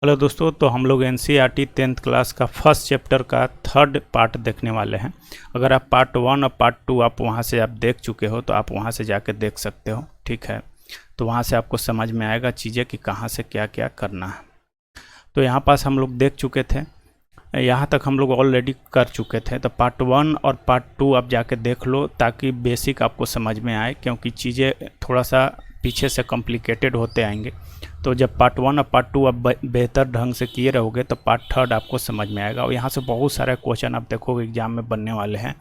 Hello दोस्तों, तो हम लोग एनसीईआरटी 10th क्लास का फर्स्ट चैप्टर का थर्ड पार्ट देखने वाले हैं। अगर आप पार्ट 1 और पार्ट 2 आप वहां से आप देख चुके हो तो आप वहां से जाकर देख सकते हो, ठीक है। तो वहां से आपको समझ में आएगा चीज़ें कि कहां से क्या क्या करना है। तो यहाँ पास हम लोग देख चुके थे, यहाँ तक हम लोग ऑलरेडी कर चुके थे। तो पार्ट 1 और पार्ट 2 आप जाके देख लो ताकि बेसिक आपको समझ में आए, क्योंकि चीज़ें थोड़ा सा पीछे से कॉम्प्लिकेटेड होते आएंगे। तो जब पार्ट 1 और पार्ट 2 आप बेहतर ढंग से किए रहोगे तो पार्ट 3 आपको समझ में आएगा। और यहाँ से बहुत सारे क्वेश्चन आप देखोगे एग्जाम में बनने वाले हैं।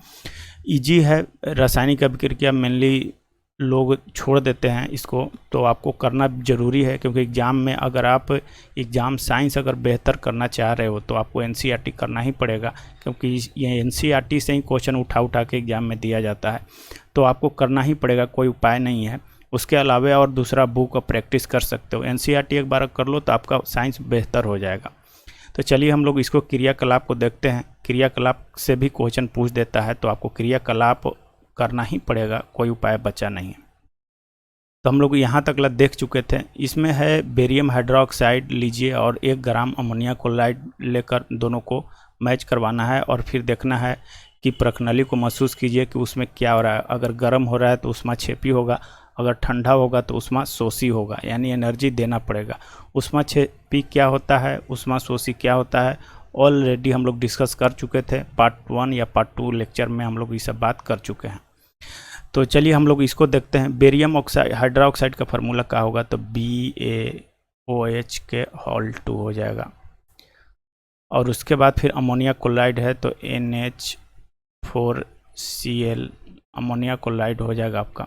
इजी है। रासायनिक अभिक्रिया मेनली लोग छोड़ देते हैं इसको, तो आपको करना ज़रूरी है, क्योंकि एग्ज़ाम में अगर आप एग्ज़ाम साइंस अगर बेहतर करना चाह रहे हो तो आपको एनसीईआरटी करना ही पड़ेगा, क्योंकि ये एनसीईआरटी से ही क्वेश्चन उठा के एग्ज़ाम में दिया जाता है। तो आपको करना ही पड़ेगा, कोई उपाय नहीं है। उसके अलावा और दूसरा बुक और प्रैक्टिस कर सकते हो। एनसीईआरटी एक बार कर लो तो आपका साइंस बेहतर हो जाएगा। तो चलिए हम लोग इसको क्रियाकलाप को देखते हैं। क्रियाकलाप से भी क्वेश्चन पूछ देता है, तो आपको क्रियाकलाप करना ही पड़ेगा, कोई उपाय बचा नहीं है। तो हम लोग यहाँ तक देख चुके थे। इसमें है बेरियम हाइड्रोक्साइड लीजिए और 1 ग्राम अमोनिया क्लोराइड लेकर दोनों को मैच करवाना है, और फिर देखना है कि प्रणाली को महसूस कीजिए कि उसमें क्या हो रहा है। अगर गर्म हो रहा है तो उष्मा छेपी होगा, अगर ठंडा होगा तो उष्मा शोषी होगा, यानी एनर्जी देना पड़ेगा। उष्मा छेपी क्या होता है, उष्मा शोषी क्या होता है, ऑलरेडी हम लोग डिस्कस कर चुके थे। पार्ट 1 या पार्ट 2 लेक्चर में हम लोग ये सब बात कर चुके हैं। तो चलिए हम लोग इसको देखते हैं। बेरियम ऑक्साइड हाइड्रोक्साइड का फार्मूला क्या होगा, तो BaOH के होल 2 हो जाएगा। और उसके बाद फिर अमोनिया क्लोराइड है तो NH4Cl अमोनिया क्लोराइड हो जाएगा आपका।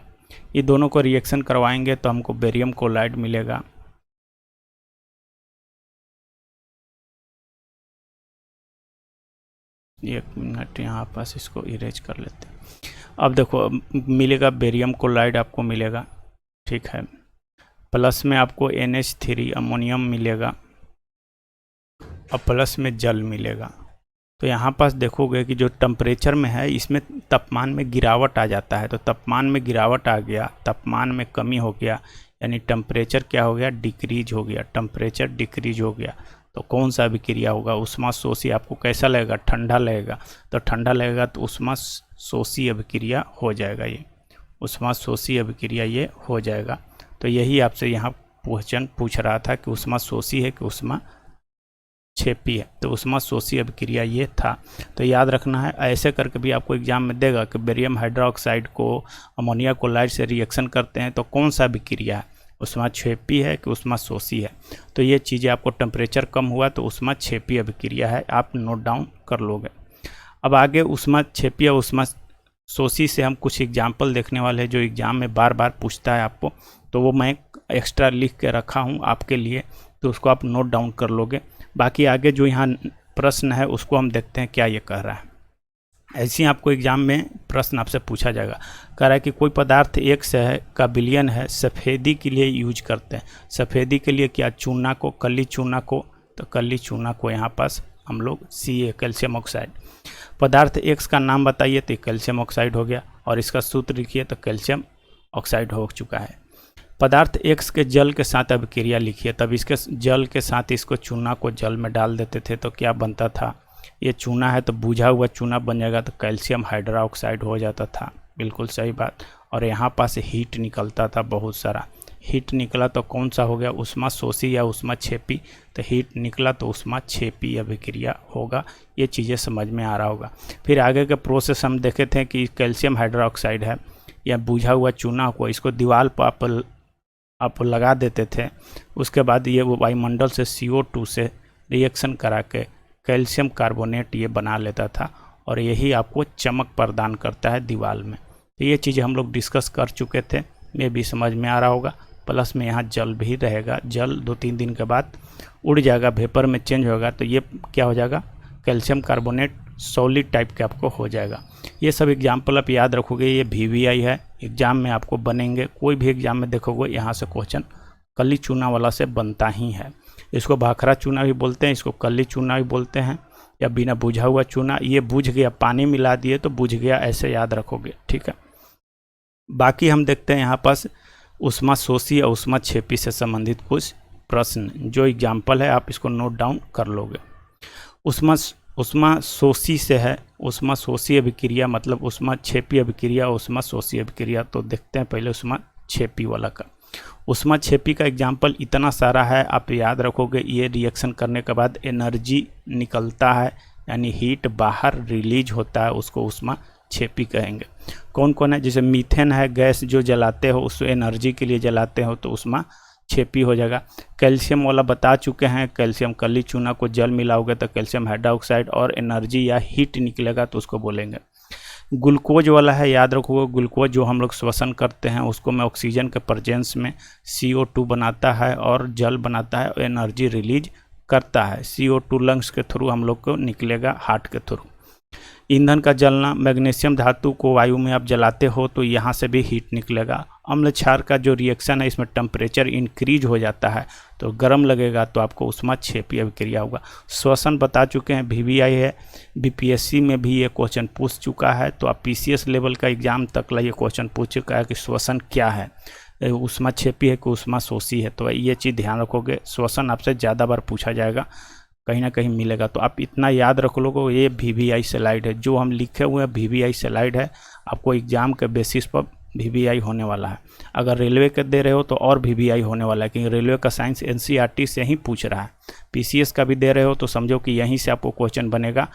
ये दोनों को रिएक्शन करवाएंगे तो हमको बेरियम क्लोराइड मिलेगा। एक मिनट यहाँ पास इसको इरेज कर लेते हैं। अब देखो मिलेगा बेरियम क्लोराइड आपको मिलेगा, ठीक है। प्लस में आपको NH3 अमोनियम मिलेगा और प्लस में जल मिलेगा। तो यहाँ पास देखोगे कि जो टेम्परेचर में है इसमें तापमान में गिरावट आ जाता है। तो तापमान में गिरावट आ गया, तापमान में कमी हो गया, यानी टेम्परेचर क्या हो गया, डिक्रीज हो गया। टेम्परेचर डिक्रीज हो गया तो कौन सा अभिक्रिया होगा, उष्मा शोषी। आपको कैसा लगेगा, ठंडा लगेगा। तो ठंडा लगेगा तो उष्मा शोषी अभिक्रिया हो जाएगा, ये उष्मा शोषी अभिक्रिया ये हो जाएगा। तो यही आपसे यहाँ क्वेश्चन पूछ रहा था कि उष्मा शोषी है कि उष्मा छेपी है। तो उष्मा शोषी अभिक्रिया ये था। तो याद रखना है, ऐसे करके भी आपको एग्जाम में देगा कि बेरियम हाइड्रोक्साइड को अमोनिया क्लोराइड से रिएक्शन करते हैं तो कौन सा अभिक्रिया है, उष्मा छेपी है कि उष्मा शोषी है। तो ये चीज़ें आपको टेम्परेचर कम हुआ तो उष्मा छेपी अभिक्रिया है, आप नोट डाउन कर लोगे। अब आगे उष्मा छेपी और उष्मा शोषी से हम कुछ एग्जाम्पल देखने वाले हैं जो एग्जाम में बार बार पूछता है आपको। तो वो मैं एक्स्ट्रा लिख के रखा हूँ आपके लिए, तो उसको आप नोट डाउन कर लोगे। बाकी आगे जो यहाँ प्रश्न है उसको हम देखते हैं क्या ये कह रहा है। ऐसे ही आपको एग्जाम में प्रश्न आपसे पूछा जाएगा। कह रहा है कि कोई पदार्थ X है का विलयन है, सफ़ेदी के लिए यूज करते हैं। सफ़ेदी के लिए क्या, चूना को, कली चूना को। तो कली चूना को यहाँ पास हम लोग Ca कैल्शियम ऑक्साइड। पदार्थ X का नाम बताइए तो कैल्शियम ऑक्साइड हो गया, और इसका सूत्र लिखिए तो कैल्शियम ऑक्साइड हो चुका है। पदार्थ X के जल के साथ अभिक्रिया लिखिए, तब इसके जल के साथ इसको चूना को जल में डाल देते थे तो क्या बनता था, ये चूना है तो बुझा हुआ चूना बन जाएगा, तो कैल्शियम हाइड्रोक्साइड हो जाता था। बिल्कुल सही बात। और यहाँ पास हीट निकलता था, बहुत सारा हीट निकला तो कौन सा हो गया, उष्मा शोषी या उष्मा छेपी। तो हीट निकला तो उष्मा छेपी अभिक्रिया होगा। ये चीज़ें समझ में आ रहा होगा। फिर आगे के प्रोसेस हम देखे थे कि कैल्शियम हाइड्रोक्साइड है या बुझा हुआ चूना को, इसको दीवार पर आप लगा देते थे। उसके बाद ये वायुमंडल से CO2 से रिएक्शन करा के कैल्शियम कार्बोनेट ये बना लेता था, और यही आपको चमक प्रदान करता है दीवार में। तो ये चीज़ें हम लोग डिस्कस कर चुके थे, ये भी समझ में आ रहा होगा। प्लस में यहाँ जल भी रहेगा, जल 2-3 दिन के बाद उड़ जाएगा, वेपर में चेंज होगा, तो ये क्या हो जाएगा, कैल्शियम कार्बोनेट सॉलिड टाइप के आपको हो जाएगा। ये सब एग्जाम्पल आप याद रखोगे, ये VVI है, एग्जाम में आपको बनेंगे। कोई भी एग्जाम में देखोगे यहाँ से क्वेश्चन कली चूना वाला से बनता ही है। इसको भाखरा चूना भी बोलते हैं, इसको कली चूना भी बोलते हैं, या बिना बुझा हुआ चूना। ये बुझ गया, पानी मिला दिए तो बुझ गया, ऐसे याद रखोगे, ठीक है। बाकी हम देखते हैं यहाँ पास उष्मा शोषी और उष्मा छेपी से संबंधित कुछ प्रश्न जो एग्जाम्पल है आप इसको नोट डाउन कर लोगे। उष्माशोषी से है, उष्माशोषी अभिक्रिया मतलब उष्माक्षेपी अभिक्रिया, उष्माशोषी अभिक्रिया। तो देखते हैं पहले उष्माक्षेपी वाला का। उष्माक्षेपी का एग्जाम्पल इतना सारा है, आप याद रखोगे। ये रिएक्शन करने के बाद एनर्जी निकलता है, यानी हीट बाहर रिलीज होता है, उसको उष्माक्षेपी कहेंगे। कौन कौन है? जैसे मीथेन है, गैस जो जलाते हो उसको एनर्जी के लिए जलाते हो तो उष्माक्षेपी हो जाएगा। कैल्शियम वाला बता चुके हैं, कैल्शियम कली चूना को जल मिलाओगे तो कैल्शियम हाइड्रोक्साइड और एनर्जी या हीट निकलेगा तो उसको बोलेंगे। ग्लूकोज वाला है, याद रखो ग्लूकोज जो हम लोग श्वसन करते हैं उसको में ऑक्सीजन के प्रेजेंस में CO2 बनाता है और जल बनाता है और एनर्जी रिलीज करता है। CO2 लंग्स के थ्रू हम लोग को निकलेगा, हार्ट के थ्रू। ईंधन का जलना, मैग्नीशियम धातु को वायु में आप जलाते हो तो यहाँ से भी हीट निकलेगा। अम्ल क्षार का जो रिएक्शन है इसमें टेम्परेचर इंक्रीज हो जाता है तो गर्म लगेगा तो आपको उष्माक्षेपी अभिक्रिया होगा। श्वसन बता चुके हैं, VVI है, BPSC में भी ये क्वेश्चन पूछ चुका है। तो आप PCS लेवल का एग्जाम तक ये क्वेश्चन पूछ चुका है कि श्वसन क्या है, उष्माक्षेपी है कि उष्माशोषी है। तो ये चीज़ ध्यान रखोगे, श्वसन आपसे ज़्यादा बार पूछा जाएगा, कहीं ना कहीं मिलेगा। तो आप इतना याद रख लोगे, ये VVI स्लाइड है, जो हम लिखे हुए हैं VVI स्लाइड है। आपको एग्जाम के बेसिस पर VVI होने वाला है। अगर रेलवे के दे रहे हो तो और VVI होने वाला है, क्योंकि रेलवे का साइंस NCERT से ही पूछ रहा है। PCS का भी दे रहे हो तो समझो कि यहीं से आपको क्वेश्चन बनेगा।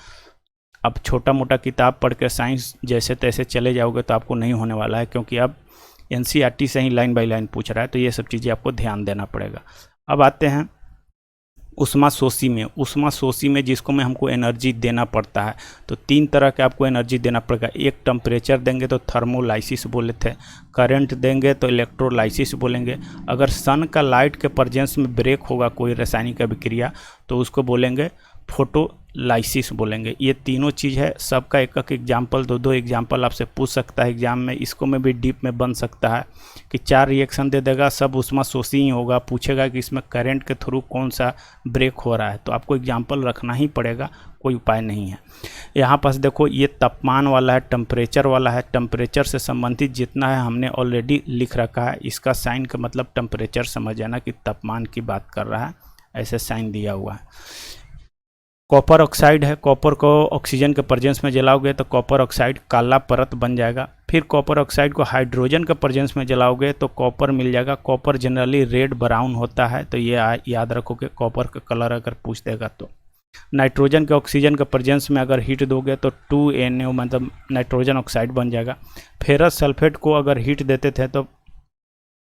अब छोटा मोटा किताब पढ़ के साइंस जैसे तैसे चले जाओगे तो आपको नहीं होने वाला है, क्योंकि अब NCERT से ही लाइन बाय लाइन पूछ रहा है। तो ये सब चीज़ें आपको ध्यान देना पड़ेगा। अब आते हैं उष्माशोषी में। उष्माशोषी में जिसको में हमको एनर्जी देना पड़ता है, तो 3 तरह के आपको एनर्जी देना पड़ेगा। एक टेम्परेचर देंगे तो थर्मोलाइसिस बोले थे, करंट देंगे तो इलेक्ट्रोलाइसिस बोलेंगे। अगर सन का लाइट के प्रेजेंस में ब्रेक होगा कोई रासायनिक अभिक्रिया तो उसको बोलेंगे फोटोलाइसिस बोलेंगे। ये तीनों चीज़ है, सबका एक एक एग्जाम्पल, 2-2 एग्जाम्पल आपसे पूछ सकता है एग्जाम में। इसको में भी डीप में बन सकता है कि 4 रिएक्शन दे देगा, सब उष्माशोषी ही होगा। पूछेगा कि इसमें करंट के थ्रू कौन सा ब्रेक हो रहा है, तो आपको एग्जाम्पल रखना ही पड़ेगा, कोई उपाय नहीं है। यहाँ पास देखो ये तापमान वाला है, टेम्परेचर वाला है। टेम्परेचर से संबंधित जितना है हमने ऑलरेडी लिख रखा है। इसका साइन का मतलब टेम्परेचर समझ जाना कि तापमान की बात कर रहा है, ऐसे साइन दिया हुआ है। कॉपर ऑक्साइड है, कॉपर को ऑक्सीजन के प्रेजेंस में जलाओगे तो कॉपर ऑक्साइड काला परत बन जाएगा। फिर कॉपर ऑक्साइड को हाइड्रोजन के प्रेजेंस में जलाओगे तो कॉपर मिल जाएगा। कॉपर जनरली रेड ब्राउन होता है, तो ये याद रखोगे। कॉपर का कलर अगर पूछ देगा तो नाइट्रोजन के ऑक्सीजन के प्रेजेंस में अगर हीट दोगे तो 2NO मतलब नाइट्रोजन ऑक्साइड बन जाएगा। फेरस सल्फेट को अगर हीट देते थे तो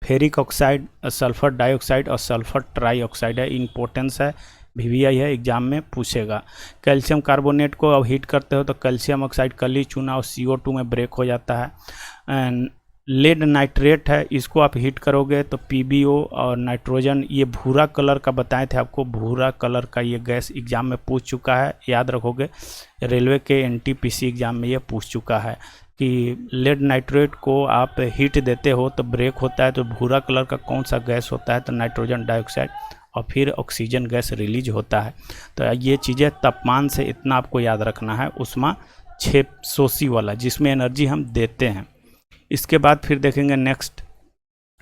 फेरिक ऑक्साइड, सल्फर डाइऑक्साइड और सल्फर ट्राईऑक्साइड है। इंपॉर्टेंस है, VVI है, एग्जाम में पूछेगा। कैल्शियम कार्बोनेट को अब हीट करते हो तो कैल्शियम ऑक्साइड कली चूना और CO2 में ब्रेक हो जाता है। लेड नाइट्रेट है, इसको आप हीट करोगे तो PbO और नाइट्रोजन, ये भूरा कलर का बताए थे आपको, भूरा कलर का ये गैस एग्जाम में पूछ चुका है, याद रखोगे। रेलवे के NTPC एग्जाम में ये पूछ चुका है कि लेड नाइट्रेट को आप हीट देते हो तो ब्रेक होता है, तो भूरा कलर का कौन सा गैस होता है, तो नाइट्रोजन डाइऑक्साइड, और फिर ऑक्सीजन गैस रिलीज होता है। तो ये चीज़ें तापमान से इतना आपको याद रखना है, उष्माक्षेपी वाला जिसमें एनर्जी हम देते हैं। इसके बाद फिर देखेंगे नेक्स्ट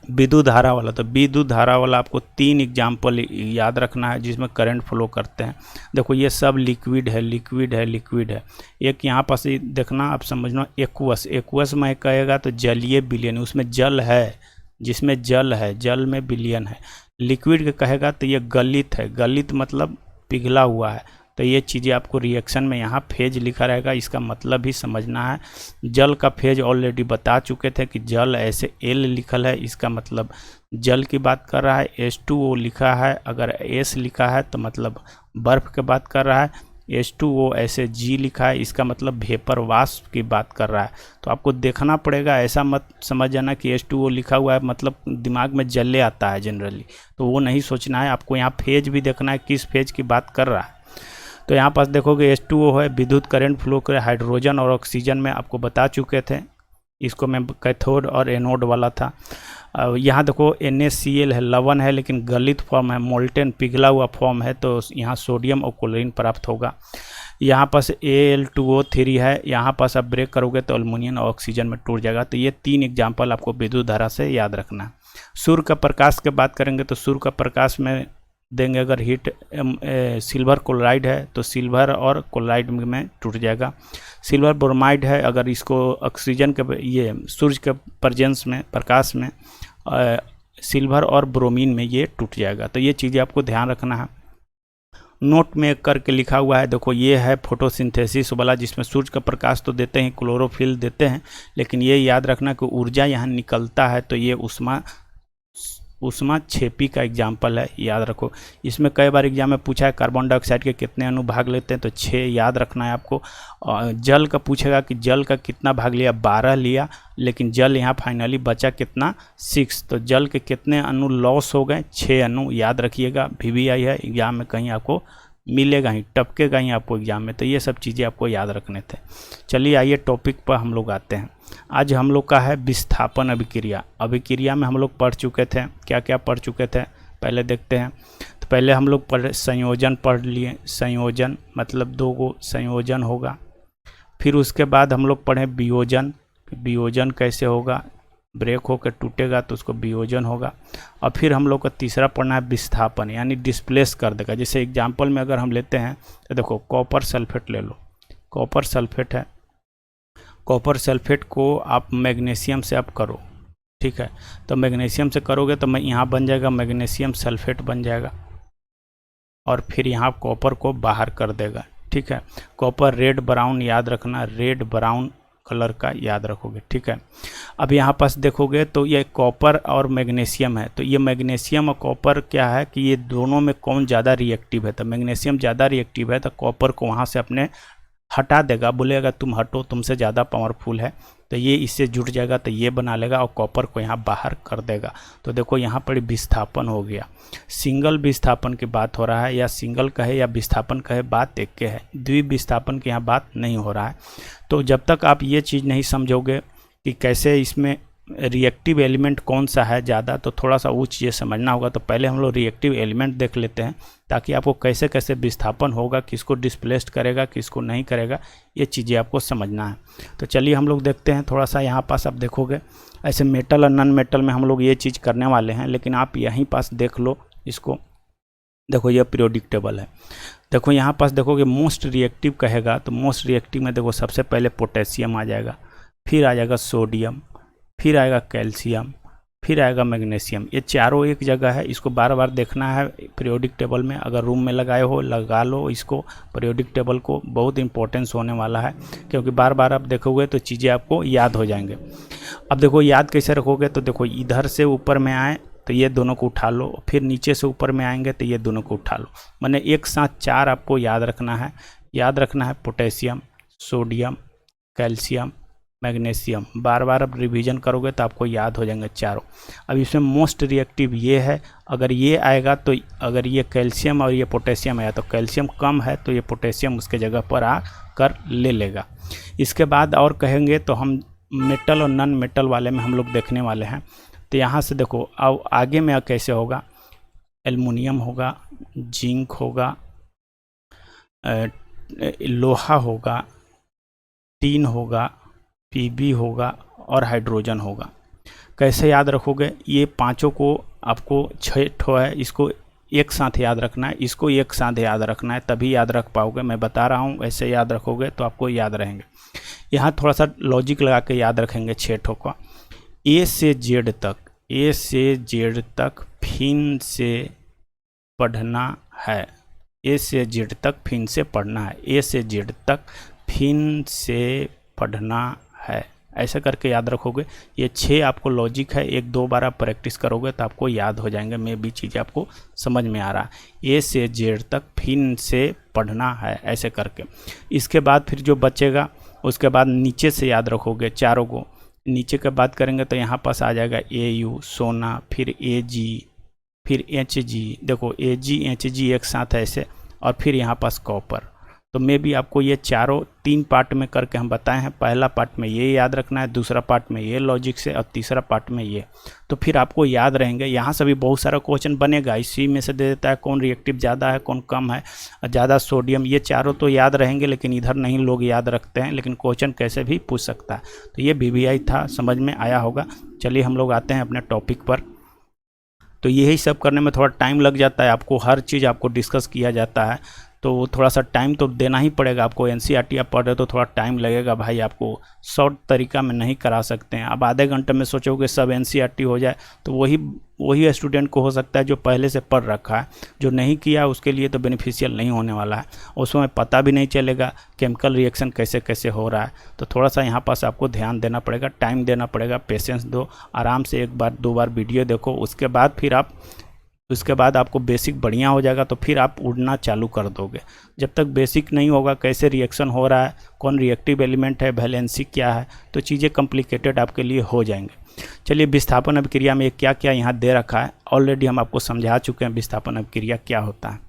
विद्युत धारा वाला। तो विद्युत धारा वाला आपको 3 एग्जाम्पल याद रखना है जिसमें करंट फ्लो करते हैं। देखो ये सब लिक्विड है, लिक्विड है, लिक्विड है। एक यहाँ पास देखना, आप समझना एक्वस, एक्वस में कहेगा तो जलीय विलयन, उसमें जल है, जिसमें जल है, जल में विलयन है। लिक्विड के कहेगा तो ये गलित है, गलित मतलब पिघला हुआ है। तो ये चीज़ें आपको रिएक्शन में यहाँ फेज लिखा रहेगा, इसका मतलब भी समझना है। जल का फेज ऑलरेडी बता चुके थे कि जल ऐसे L लिखल है, इसका मतलब जल की बात कर रहा है। H2O लिखा है, अगर S लिखा है तो मतलब बर्फ़ की बात कर रहा है। H2O ऐसे G लिखा है, इसका मतलब वेपर वाष्प की बात कर रहा है। तो आपको देखना पड़ेगा, ऐसा मत समझ जाना कि H2O लिखा हुआ है मतलब दिमाग में जले आता है जनरली, तो वो नहीं सोचना है। आपको यहाँ फेज भी देखना है, किस फेज की बात कर रहा है। तो यहाँ पास देखोगे H2O है, विद्युत करंट फ्लो करे हाइड्रोजन और ऑक्सीजन में, आपको बता चुके थे। इसको मैं कैथोड और एनोड वाला था। यहाँ देखो NaCl है, लवण है लेकिन गलित फॉर्म है, मोल्टेन पिघला हुआ फॉर्म है, तो यहाँ सोडियम और क्लोरीन प्राप्त होगा। यहाँ पास Al2O3 है, यहाँ पास आप ब्रेक करोगे तो अल्युमिनियम और ऑक्सीजन में टूट जाएगा। तो ये 3 एग्जाम्पल आपको विद्युत धारा से याद रखना है। सूर्य का प्रकाश की बात करेंगे तो सूर्य का प्रकाश में देंगे अगर हीट सिल्वर क्लोराइड है तो सिल्वर और क्लोराइड में टूट जाएगा। सिल्वर ब्रोमाइड है, अगर इसको ऑक्सीजन के ये सूर्य के प्रेजेंस में प्रकाश में सिल्वर और ब्रोमीन में ये टूट जाएगा। तो ये चीज़ें आपको ध्यान रखना है। नोट में करके लिखा हुआ है, देखो ये है फोटोसिंथेसिस वाला, जिसमें सूर्य का प्रकाश तो देते हैं, क्लोरोफिल देते हैं, लेकिन ये याद रखना कि ऊर्जा यहाँ निकलता है तो ये उष्मा क्षेपी का एग्जाम्पल है, याद रखो। इसमें कई बार एग्जाम में पूछा है कार्बन डाइऑक्साइड के कितने अणु भाग लेते हैं, तो 6 याद रखना है आपको। जल का पूछेगा कि जल का कितना भाग लिया, 12 लिया, लेकिन जल यहाँ फाइनली बचा कितना, 6। तो जल के कितने अणु लॉस हो गए, 6 अणु, याद रखिएगा। VVI है, एग्जाम में कहीं आपको मिलेगा ही, टपकेगा ही आपको एग्जाम में, तो ये सब चीज़ें आपको याद रखने थे। चलिए आइए टॉपिक पर हम लोग आते हैं। आज हम लोग का है विस्थापन अभिक्रिया। अभिक्रिया में हम लोग पढ़ चुके थे, क्या क्या पढ़ चुके थे पहले देखते हैं। तो पहले हम लोग संयोजन पढ़ लिए। संयोजन मतलब 2 संयोजन होगा। फिर उसके बाद हम लोग पढ़े वियोजन। वियोजन कैसे होगा, ब्रेक होकर टूटेगा तो उसको वियोजन होगा। और फिर हम लोग का तीसरा पढ़ना है विस्थापन, यानी डिस्प्लेस कर देगा। जैसे एग्जाम्पल में अगर हम लेते हैं तो देखो कॉपर सल्फेट ले लो, कॉपर सल्फेट है, कॉपर सल्फेट को आप मैग्नीशियम से आप करो, ठीक है। तो मैग्नीशियम से करोगे तो यहाँ बन जाएगा मैग्नीशियम सल्फेट बन जाएगा, और फिर यहाँ कॉपर को बाहर कर देगा, ठीक है। कॉपर रेड ब्राउन, याद रखना, रेड ब्राउन कलर का याद रखोगे, ठीक है। अब यहाँ पास देखोगे तो ये कॉपर और मैग्नीशियम है, तो ये मैग्नीशियम और कॉपर क्या है कि ये दोनों में कौन ज़्यादा रिएक्टिव है, तो मैग्नीशियम ज़्यादा रिएक्टिव है, तो कॉपर को वहाँ से अपने हटा देगा, बोलेगा तुम हटो, तुमसे ज़्यादा पावरफुल है, तो ये इससे जुड़ जाएगा, तो ये बना लेगा और कॉपर को यहाँ बाहर कर देगा। तो देखो यहाँ पर विस्थापन हो गया। सिंगल विस्थापन की बात हो रहा है, या सिंगल कहे या विस्थापन कहे, बात एक के है। द्विविस्थापन की यहाँ बात नहीं हो रहा है। तो जब तक आप ये चीज़ नहीं समझोगे कि कैसे इसमें रिएक्टिव एलिमेंट कौन सा है ज़्यादा, तो थोड़ा सा वो चीज़ें समझना होगा। तो पहले हम लोग रिएक्टिव एलिमेंट देख लेते हैं, ताकि आपको कैसे कैसे विस्थापन होगा, किसको डिस्प्लेस्ड करेगा, किसको नहीं करेगा, ये चीज़ें आपको समझना है। तो चलिए हम लोग देखते हैं थोड़ा सा। यहाँ पास आप देखोगे ऐसे मेटल और नॉन मेटल में हम लोग ये चीज़ करने वाले हैं, लेकिन आप यहीं पास देख लो इसको। देखो ये पीरियोडिक टेबल है। देखो यहाँ पास देखोगे मोस्ट रिएक्टिव कहेगा, तो मोस्ट रिएक्टिव में देखो सबसे पहले पोटेशियम आ जाएगा, फिर आ जाएगा सोडियम, फिर आएगा कैल्शियम, फिर आएगा मैग्नीशियम। ये चारों एक जगह है, इसको बार बार देखना है पीरियोडिक टेबल में। अगर रूम में लगाए हो लगा लो इसको, पीरियोडिक टेबल को, बहुत इंपॉर्टेंस होने वाला है, क्योंकि बार बार आप देखोगे तो चीज़ें आपको याद हो जाएंगे। अब देखो याद कैसे रखोगे, तो देखो इधर से ऊपर में आए तो ये दोनों को उठा लो, फिर नीचे से ऊपर में आएंगे तो ये दोनों को उठा लो, माने एक साथ 4 आपको याद रखना है। याद रखना है पोटेशियम, सोडियम, कैल्शियम, मैग्नीशियम। बार बार आप रिवीजन करोगे तो आपको याद हो जाएंगे चारों। अब इसमें मोस्ट रिएक्टिव ये है, अगर ये आएगा तो अगर ये कैल्शियम और ये पोटेशियम आया तो कैल्शियम कम है तो ये पोटेशियम उसके जगह पर आ कर ले लेगा। इसके बाद और कहेंगे तो हम मेटल और नॉन मेटल वाले में हम लोग देखने वाले हैं। तो यहाँ से देखो अब आगे में कैसे होगा, एल्युमिनियम होगा, जिंक होगा, लोहा होगा, टीन होगा, पीबी होगा और हाइड्रोजन होगा। कैसे याद रखोगे, ये पांचों को आपको 6 ठो है, इसको एक साथ याद रखना है, इसको एक साथ याद रखना है, तभी याद रख पाओगे। मैं बता रहा हूँ, ऐसे याद रखोगे तो आपको याद रहेंगे। यहाँ थोड़ा सा लॉजिक लगा के याद रखेंगे 6 ठो का। ए से जेड तक, ए से जेड तक फिन से पढ़ना है, ए से जेड तक फिन से पढ़ना है, ए से जेड तक फिन से पढ़ना है, ऐसा करके याद रखोगे। ये 6 आपको लॉजिक है, 1-2 बार आप प्रैक्टिस करोगे तो आपको याद हो जाएंगे। मैं भी चीज़ आपको समझ में आ रहा है। ए से जेड तक फिन से पढ़ना है, ऐसे करके। इसके बाद फिर जो बचेगा उसके बाद नीचे से याद रखोगे चारों को। नीचे की बात करेंगे तो यहाँ पास आ जाएगा AU सोना, फिर AG, फिर HG। देखो AG HG एक साथ ऐसे, और फिर यहाँ पास कॉपर। तो मैं भी आपको ये चारों 3 पार्ट में करके हम बताए हैं। पहला पार्ट में ये याद रखना है, दूसरा पार्ट में ये लॉजिक से, और तीसरा पार्ट में ये। तो फिर आपको याद रहेंगे। यहाँ से भी बहुत सारा क्वेश्चन बनेगा, इसी में से दे देता है कौन रिएक्टिव ज़्यादा है, कौन कम है, ज़्यादा सोडियम। ये चारों तो याद रहेंगे, लेकिन इधर नहीं लोग याद रखते हैं, लेकिन क्वेश्चन कैसे भी पूछ सकता है। तो ये VVI था, समझ में आया होगा। चलिए हम लोग आते हैं अपने टॉपिक पर। तो यही सब करने में थोड़ा टाइम लग जाता है, आपको हर चीज़ आपको डिस्कस किया जाता है, तो वो थोड़ा सा टाइम तो देना ही पड़ेगा आपको। एनसीईआरटी आप पढ़ रहे हो तो थोड़ा टाइम लगेगा भाई, आपको शॉर्ट तरीका में नहीं करा सकते हैं। अब आधे घंटे में सोचोगे सब एनसीईआरटी हो जाए तो वही स्टूडेंट को हो सकता है जो पहले से पढ़ रखा है, जो नहीं किया उसके लिए तो बेनिफिशियल नहीं होने वाला है, उसमें पता भी नहीं चलेगा केमिकल रिएक्शन कैसे कैसे हो रहा है। तो थोड़ा सा यहाँ पास आपको ध्यान देना पड़ेगा, टाइम देना पड़ेगा, पेशेंस दो, आराम से 1 बार 2 बार वीडियो देखो, उसके बाद आपको बेसिक बढ़िया हो जाएगा तो फिर आप उड़ना चालू कर दोगे। जब तक बेसिक नहीं होगा कैसे रिएक्शन हो रहा है, कौन रिएक्टिव एलिमेंट है, वैलेंसी क्या है, तो चीज़ें कॉम्प्लिकेटेड आपके लिए हो जाएंगे। चलिए विस्थापन अभिक्रिया में क्या क्या यहाँ दे रखा है, ऑलरेडी हम आपको समझा चुके हैं विस्थापन अभिक्रिया क्या होता है।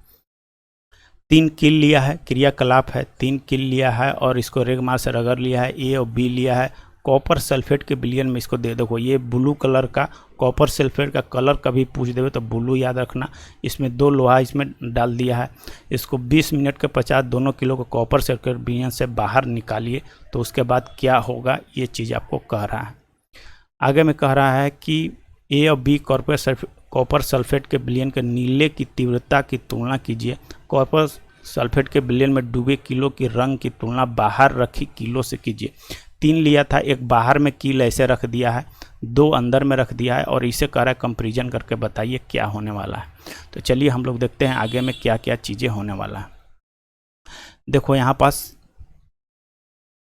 3 कील लिया है, क्रियाकलाप है, 3 कील लिया है और इसको रेगमार से रगड़ लिया है, ए और बी लिया है। कॉपर सल्फेट के विलयन में इसको दे देखो, ये ब्लू कलर का कॉपर सल्फेट का कलर कभी पूछ देवे तो ब्लू याद रखना। इसमें 2 लोहा इसमें डाल दिया है, इसको 20 मिनट के पश्चात दोनों किलो को कॉपर सल्फेट विलयन से बाहर निकालिए, तो उसके बाद क्या होगा ये चीज़ आपको कह रहा है। आगे में कह रहा है कि ए और बी कॉपर सल्फेट के विलयन के नीले की तीव्रता की तुलना कीजिए। कॉपर सल्फेट के विलयन में डूबे किलो की रंग की तुलना बाहर रखी किलो से कीजिए। 3 लिया था, एक बाहर में कील ऐसे रख दिया है, 2 अंदर में रख दिया है और इसे कह रहा है कंपैरिजन करके बताइए क्या होने वाला है। तो चलिए हम लोग देखते हैं आगे में क्या क्या चीज़ें होने वाला है। देखो यहाँ पास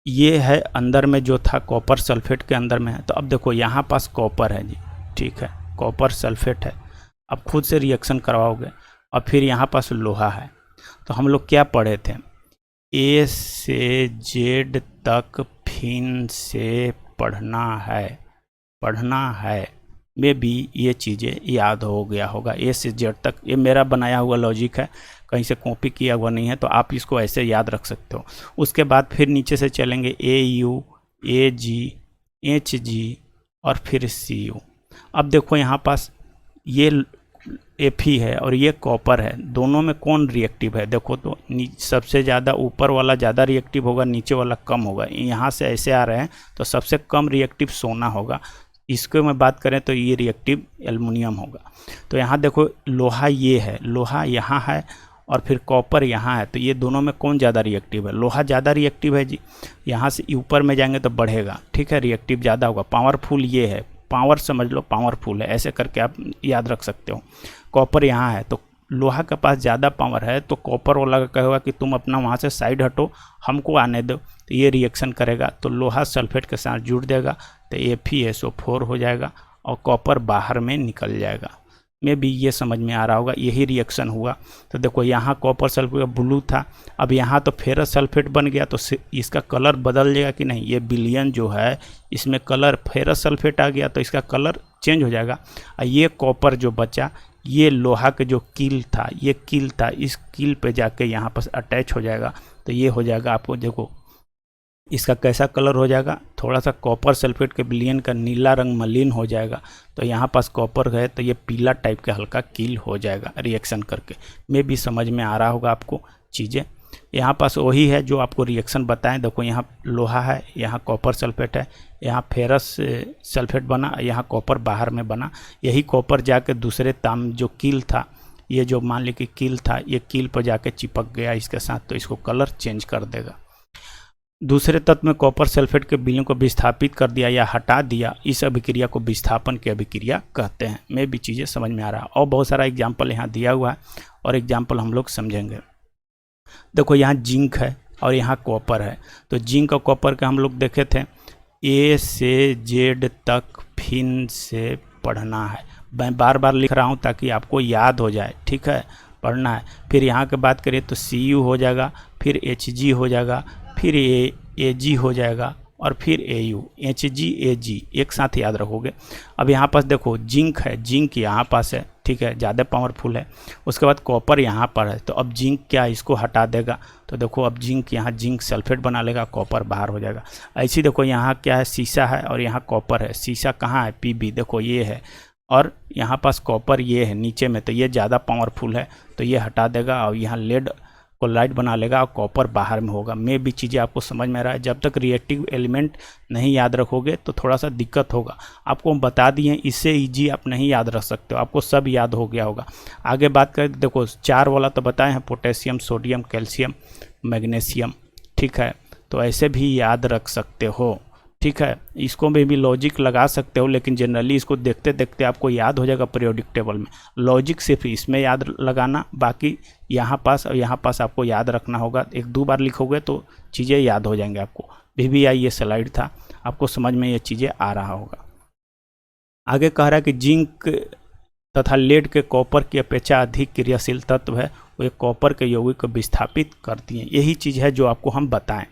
ये है अंदर में जो था कॉपर सल्फेट के अंदर में है, तो अब देखो यहाँ पास कॉपर है जी, ठीक है, कॉपर सल्फेट है। अब खुद से रिएक्शन करवाओगे और फिर यहाँ पास लोहा है। तो हम लोग क्या पढ़े थे, ए से जेड तक फिन से पढ़ना है में भी ये चीज़ें याद हो गया होगा। ए से जेड तक ये मेरा बनाया हुआ लॉजिक है, कहीं से कॉपी किया हुआ नहीं है, तो आप इसको ऐसे याद रख सकते हो। उसके बाद फिर नीचे से चलेंगे ए you, A ji, H G और फिर सी यू। अब देखो यहाँ पास ये Fe है और ये कॉपर है, दोनों में कौन रिएक्टिव है, देखो तो सबसे ज़्यादा ऊपर वाला ज़्यादा रिएक्टिव होगा, नीचे वाला कम होगा। यहाँ से ऐसे आ रहे हैं तो सबसे कम रिएक्टिव सोना होगा। इसको मैं बात करें तो ये रिएक्टिव एल्युमिनियम होगा। तो यहाँ देखो लोहा ये है, लोहा यहाँ है और फिर कॉपर यहाँ है, तो ये दोनों में कौन ज़्यादा रिएक्टिव है, लोहा ज़्यादा रिएक्टिव है जी। यहाँ से ऊपर में जाएंगे तो बढ़ेगा, ठीक है, रिएक्टिव ज़्यादा होगा। पावरफुल ये है, पावर समझ लो पावरफुल है, ऐसे करके आप याद रख सकते हो। कॉपर यहाँ है तो लोहा के पास ज़्यादा पावर है, तो कॉपर वाला का कहेगा कि तुम अपना वहाँ से साइड हटो, हमको आने दो, तो ये रिएक्शन करेगा तो लोहा सल्फेट के साथ जुड़ देगा तो FeSO4 हो जाएगा और कॉपर बाहर में निकल जाएगा। में भी ये समझ में आ रहा होगा, यही रिएक्शन हुआ। तो देखो यहाँ कॉपर सल्फेट ब्लू था, अब यहाँ तो फेरस सल्फेट बन गया, तो इसका कलर बदल जाएगा कि नहीं, ये विलयन जो है इसमें कलर फेरस सल्फेट आ गया तो इसका कलर चेंज हो जाएगा। और ये कॉपर जो बचा, ये लोहा के जो कील था, ये कील था, इस कील पे जाके यहाँ पर अटैच हो जाएगा, तो ये हो जाएगा आपको देखो इसका कैसा कलर हो जाएगा, थोड़ा सा कॉपर सल्फेट के विलयन का नीला रंग मलिन हो जाएगा, तो यहाँ पास कॉपर है तो ये पीला टाइप का हल्का कील हो जाएगा रिएक्शन करके। में भी समझ में आ रहा होगा आपको चीज़ें। यहाँ पास वही है जो आपको रिएक्शन बताएं, देखो यहाँ लोहा है, यहाँ कॉपर सल्फेट है, यहाँ फेरस सल्फेट बना, यहाँ कॉपर बाहर में बना। यही कॉपर जाके दूसरे ताम जो कील था, ये जो मान ली कि कील था, ये कील पर जाके चिपक गया इसके साथ, तो इसको कलर चेंज कर देगा। दूसरे तत्व में कॉपर सल्फेट के विलयन को विस्थापित कर दिया या हटा दिया, इस अभिक्रिया को विस्थापन की अभिक्रिया कहते हैं। में भी चीज़ें समझ में आ रहा है और बहुत सारा एग्जाम्पल यहाँ दिया हुआ है और एग्जाम्पल हम लोग समझेंगे। देखो यहाँ जिंक है और यहाँ कॉपर है, तो जिंक और कॉपर का हम लोग देखे थे, ए से जेड तक फिन से पढ़ना है। मैं बार बार लिख रहा हूँ ताकि आपको याद हो जाए, ठीक है, पढ़ना है। फिर यहाँ की बात करें तो CU हो जाएगा, फिर HG हो जाएगा, फिर AG हो जाएगा और फिर AU, HG AG एक साथ याद रखोगे। अब यहाँ पास देखो जिंक है, जिंक यहाँ पास है, ठीक है, ज़्यादा पावरफुल है। उसके बाद कॉपर यहाँ पर है, तो अब जिंक क्या इसको हटा देगा, तो देखो अब जिंक यहाँ जिंक सल्फेट बना लेगा, कॉपर बाहर हो जाएगा। ऐसे देखो यहाँ क्या है, शीशा है और यहाँ कॉपर है, शीशा कहाँ है PB, देखो ये है, और यहाँ पास कॉपर ये है नीचे में, तो ये ज़्यादा पावरफुल है तो ये हटा देगा और यहाँ लेड क्लोराइड बना लेगा और कॉपर बाहर में होगा। में भी चीज़ें आपको समझ में आ रहा है। जब तक रिएक्टिव एलिमेंट नहीं याद रखोगे तो थोड़ा सा दिक्कत होगा। आपको हम बता दिए, इससे ईजी आप नहीं याद रख सकते हो, आपको सब याद हो गया होगा। आगे बात करें, देखो 4 वाला तो बताए हैं, पोटेशियम, सोडियम, कैल्शियम, मैग्नीशियम, ठीक है। तो ऐसे भी याद रख सकते हो, ठीक है। इसको में भी लॉजिक लगा सकते हो, लेकिन जनरली इसको देखते देखते आपको याद हो जाएगा पीरियोडिक टेबल में। लॉजिक सिर्फ इसमें याद लगाना, बाकी यहाँ पास और यहाँ पास आपको याद रखना होगा। 1-2 बार लिखोगे तो चीज़ें याद हो जाएंगे आपको। VVI ये स्लाइड था, आपको समझ में ये चीज़ें आ रहा होगा। आगे कह रहा है कि जिंक तथा लेड के कॉपर की अपेक्षा अधिक क्रियाशील तत्व है, वो कॉपर के यौगिक को विस्थापित करती हैं। यही चीज़ है जो आपको हम बताएं।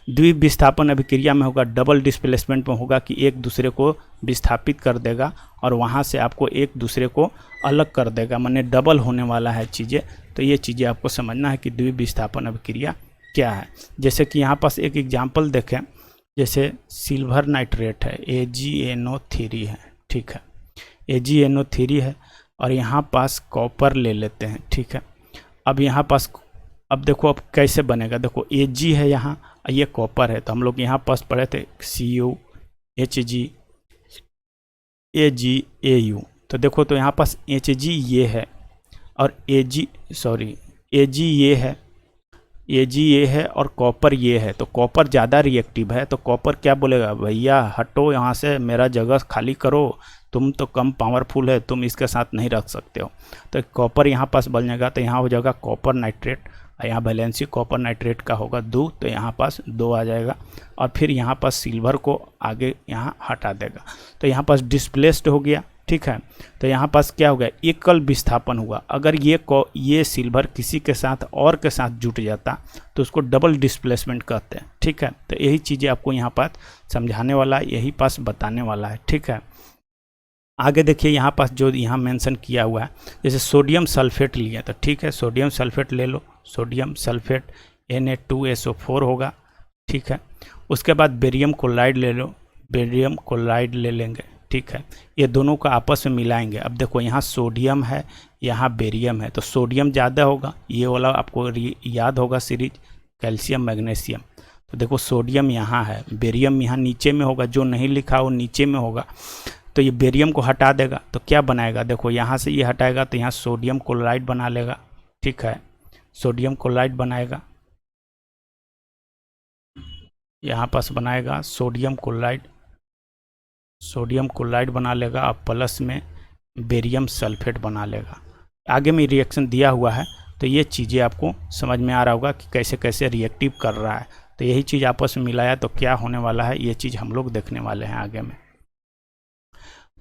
द्विविस्थापन अभिक्रिया में होगा, डबल डिस्प्लेसमेंट में होगा कि एक दूसरे को विस्थापित कर देगा और वहाँ से आपको एक दूसरे को अलग कर देगा, माने डबल होने वाला है चीज़ें। तो ये चीज़ें आपको समझना है कि द्विविस्थापन अभिक्रिया क्या है। जैसे कि यहाँ पास एक एग्जाम्पल देखें, जैसे सिल्वर नाइट्रेट है, AgNO3 है, ठीक है, AgNO3 है, और यहाँ पास कॉपर ले लेते हैं, ठीक है। अब यहाँ पास, अब देखो अब कैसे बनेगा, देखो Ag है यहाँ, ये कॉपर है, तो हम लोग यहाँ पास पढ़े थे CuHg AgAu। तो देखो तो यहाँ पास Hg ये है और Ag ये है और कॉपर ये है। तो कॉपर ज़्यादा रिएक्टिव है, तो कॉपर क्या बोलेगा, भैया हटो यहाँ से, मेरा जगह खाली करो, तुम तो कम पावरफुल है, तुम इसके साथ नहीं रख सकते हो। तो कॉपर यहाँ पास बन जाएगा, तो यहाँ हो जाएगा कॉपर नाइट्रेट, यहाँ वैलेंसी कॉपर नाइट्रेट का होगा 2, तो यहाँ पास 2 आ जाएगा। और फिर यहाँ पास सिल्वर को आगे यहाँ हटा देगा, तो यहाँ पास डिस्प्लेस्ड हो गया, ठीक है। तो यहाँ पास क्या हो गया, एकल विस्थापन हुआ। अगर ये सिल्वर किसी के साथ और के साथ जुट जाता तो उसको डबल डिस्प्लेसमेंट कहते हैं, ठीक है। तो यही चीज़ें आपको यहाँ पास समझाने वाला है, यही पास बताने वाला है, ठीक है। आगे देखिए यहाँ पास जो यहाँ मेंशन किया हुआ है, जैसे सोडियम सल्फेट लिया, तो ठीक है, सोडियम सल्फेट ले लो, सोडियम सल्फेट Na2SO4 होगा, ठीक है। उसके बाद बेरियम क्लोराइड ले लो, बेरियम क्लोराइड ले लेंगे, ठीक है। ये दोनों को आपस में मिलाएंगे। अब देखो यहाँ सोडियम है, यहाँ बेरियम है, तो सोडियम ज़्यादा होगा, ये वाला आपको याद होगा सीरीज, कैल्शियम मैग्नीशियम। तो देखो सोडियम यहाँ है, बेरियम यहाँ नीचे में होगा, जो नहीं लिखा वो नीचे में होगा। तो ये बेरियम को हटा देगा तो क्या बनाएगा, देखो यहाँ से ये हटाएगा तो यहाँ सोडियम क्लोराइड बना लेगा, ठीक है, सोडियम क्लोराइड बनाएगा, यहाँ पास बनाएगा सोडियम क्लोराइड बना लेगा, और प्लस में बेरियम सल्फेट बना लेगा। आगे में रिएक्शन दिया हुआ है, तो ये चीज़ें आपको समझ में आ रहा होगा कि कैसे कैसे रिएक्टिव कर रहा है। तो यही चीज़ आपस में मिलाया तो क्या होने वाला है, ये चीज़ हम लोग देखने वाले हैं आगे में।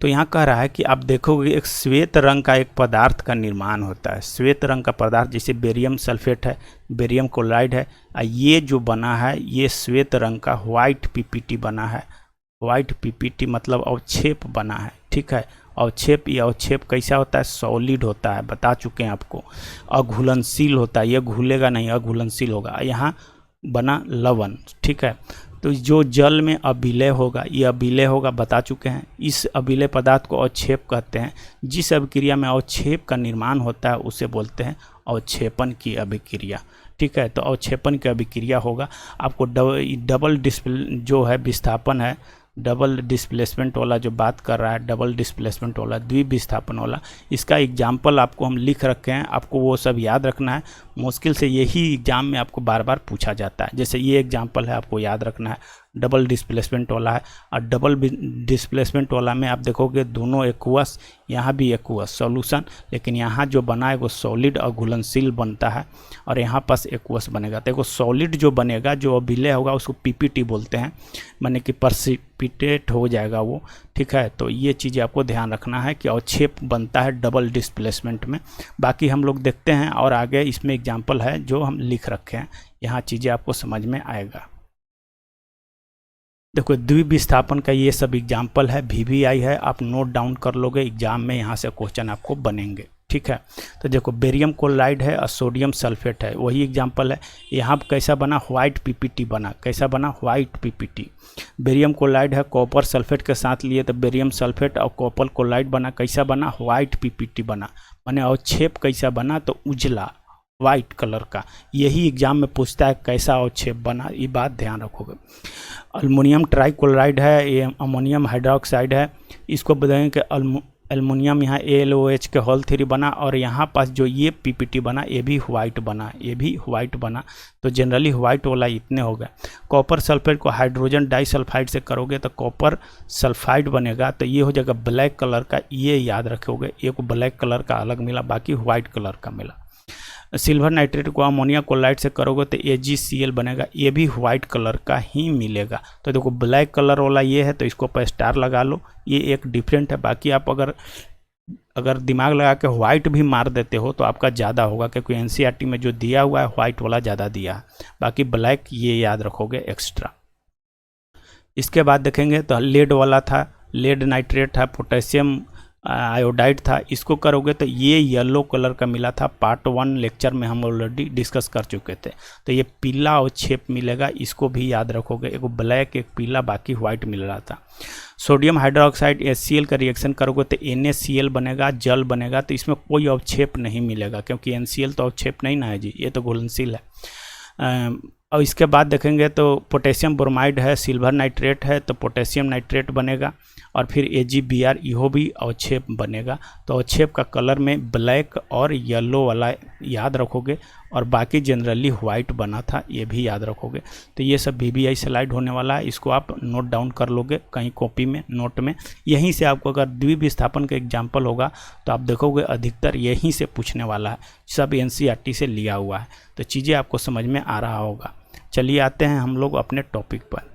तो यहाँ कह रहा है कि आप देखोगे एक श्वेत रंग का एक पदार्थ का निर्माण होता है। श्वेत रंग का पदार्थ जैसे बेरियम सल्फेट है, बेरियम क्लोराइड है, ये जो बना है ये श्वेत रंग का व्हाइट PPT बना है। व्हाइट PPT मतलब अवक्षेप बना है, ठीक है। अवक्षेप, ये अवक्षेप कैसा होता है, सॉलिड होता है, बता चुके हैं आपको। अघुलनशील होता है, ये घुलेगा नहीं, अघुलनशील होगा। यहाँ बना लवण, ठीक है। तो जो जल में अभिलय होगा, ये अभिलय होगा, बता चुके हैं। इस अभिलय पदार्थ को अवक्षेप कहते हैं। जिस अभिक्रिया में अवक्षेप का निर्माण होता है उसे बोलते हैं अवक्षेपन की अभिक्रिया, ठीक है। तो अवक्षेपन की अभिक्रिया होगा, आपको डबल जो है विस्थापन है, डबल डिस्प्लेसमेंट वाला जो बात कर रहा है, डबल डिस्प्लेसमेंट वाला, द्विविस्थापन वाला, इसका एग्जाम्पल आपको हम लिख रखे हैं, आपको वो सब याद रखना है। मुश्किल से यही एग्जाम में आपको बार बार पूछा जाता है। जैसे ये एग्जाम्पल है, आपको याद रखना है, डबल डिस्प्लेसमेंट वाला है। और डबल डिस्प्लेसमेंट वाला में आप देखोगे दोनों एक्वस, यहाँ भी एक्वस सॉल्यूशन, लेकिन यहाँ जो बना है वो सॉलिड और घुलनशील बनता है, और यहाँ पास एक्वस बनेगा। तो सॉलिड जो बनेगा, जो अभिलय होगा, उसको PPT बोलते हैं, माने कि प्रेसिपिटेट हो जाएगा वो, ठीक है। तो ये चीज़ें आपको ध्यान रखना है कि अवक्षेप बनता है डबल डिस्प्लेसमेंट में। बाकी हम लोग देखते हैं, और आगे इसमें एग्जाम्पल है जो हम लिख रखे हैं, यहाँ चीज़ें आपको समझ में आएगा। देखो द्विविस्थापन का ये सब एग्जाम्पल है, VVI है, आप नोट डाउन कर लोगे, एग्जाम में यहाँ से क्वेश्चन आपको बनेंगे, ठीक है। तो देखो बेरियम क्लोराइड है और सोडियम सल्फेट है, वही एग्जाम्पल है। यहाँ कैसा बना, व्हाइट PPT बना, कैसा बना, व्हाइट PPT। बेरियम क्लोराइड है, कॉपर सल्फेट के साथ लिए तो बेरियम सल्फेट और कॉपर क्लोराइड बना, कैसा बना, व्हाइट PPT बना। माने अवक्षेप कैसा बना, तो उजला, वाइट कलर का। यही एग्जाम में पूछता है कैसा अवक्षेप बना, ये बात ध्यान रखोगे। अल्मोनियम ट्राइक्लोराइड है, ये अमोनियम हाइड्रोक्साइड है, इसको बताएंगे कि एल्युमिनियम यहाँ AlOH के होल 3 बना, और यहाँ पास जो ये PPT बना ये भी वाइट बना, ये भी वाइट बना। तो जनरली वाइट वाला इतने हो गए। कॉपर सल्फेट को हाइड्रोजन डाइसल्फाइड से करोगे तो कॉपर सल्फाइड बनेगा, तो ये हो जाएगा ब्लैक कलर का। ये याद रखोगे, एक ब्लैक कलर का अलग मिला, बाकी वाइट कलर का मिला। सिल्वर नाइट्रेट को अमोनिया क्लोराइड से करोगे तो AgCl बनेगा, ये भी वाइट कलर का ही मिलेगा। तो देखो ब्लैक कलर वाला ये है, तो इसको पर स्टार लगा लो, ये एक डिफरेंट है। बाकी आप अगर दिमाग लगा के वाइट भी मार देते हो तो आपका ज़्यादा होगा, क्योंकि NCERT में जो दिया हुआ है वाइट वाला ज़्यादा दिया है। बाकी ब्लैक ये याद रखोगे एक्स्ट्रा। इसके बाद देखेंगे तो लेड वाला था, लेड नाइट्रेट था, पोटेशियम आयोडाइड था, इसको करोगे तो ये येलो कलर का मिला था। पार्ट 1 लेक्चर में हम ऑलरेडी डिस्कस कर चुके थे। तो ये पीला अवक्षेप मिलेगा, इसको भी याद रखोगे। एक ब्लैक एक पीला, बाकी वाइट मिल रहा था। सोडियम हाइड्रोक्साइड HCl का रिएक्शन करोगे तो NaCl बनेगा, जल बनेगा। तो इसमें कोई अवक्षेप नहीं मिलेगा, क्योंकि NCl तो अवक्षेप नहीं ना है जी, ये तो घुलनशील है। और इसके बाद देखेंगे तो पोटेशियम ब्रोमाइड है, सिल्वर नाइट्रेट है, तो पोटेशियम नाइट्रेट बनेगा। और फिर AgBr इहो भी अवक्षेप बनेगा। तो अवक्षेप का कलर में ब्लैक और येलो वाला याद रखोगे, और बाकी जनरली वाइट बना था, ये भी याद रखोगे। तो ये सब VBI स्लाइड होने वाला है, इसको आप नोट डाउन कर लोगे कहीं कॉपी में, नोट में। यहीं से आपको अगर द्विविस्थापन का एग्जाम्पल होगा तो आप देखोगे अधिकतर यहीं से पूछने वाला है, सब NCERT से लिया हुआ है। तो चीज़ें आपको समझ में आ रहा होगा। चलिए आते हैं हम लोग अपने टॉपिक पर।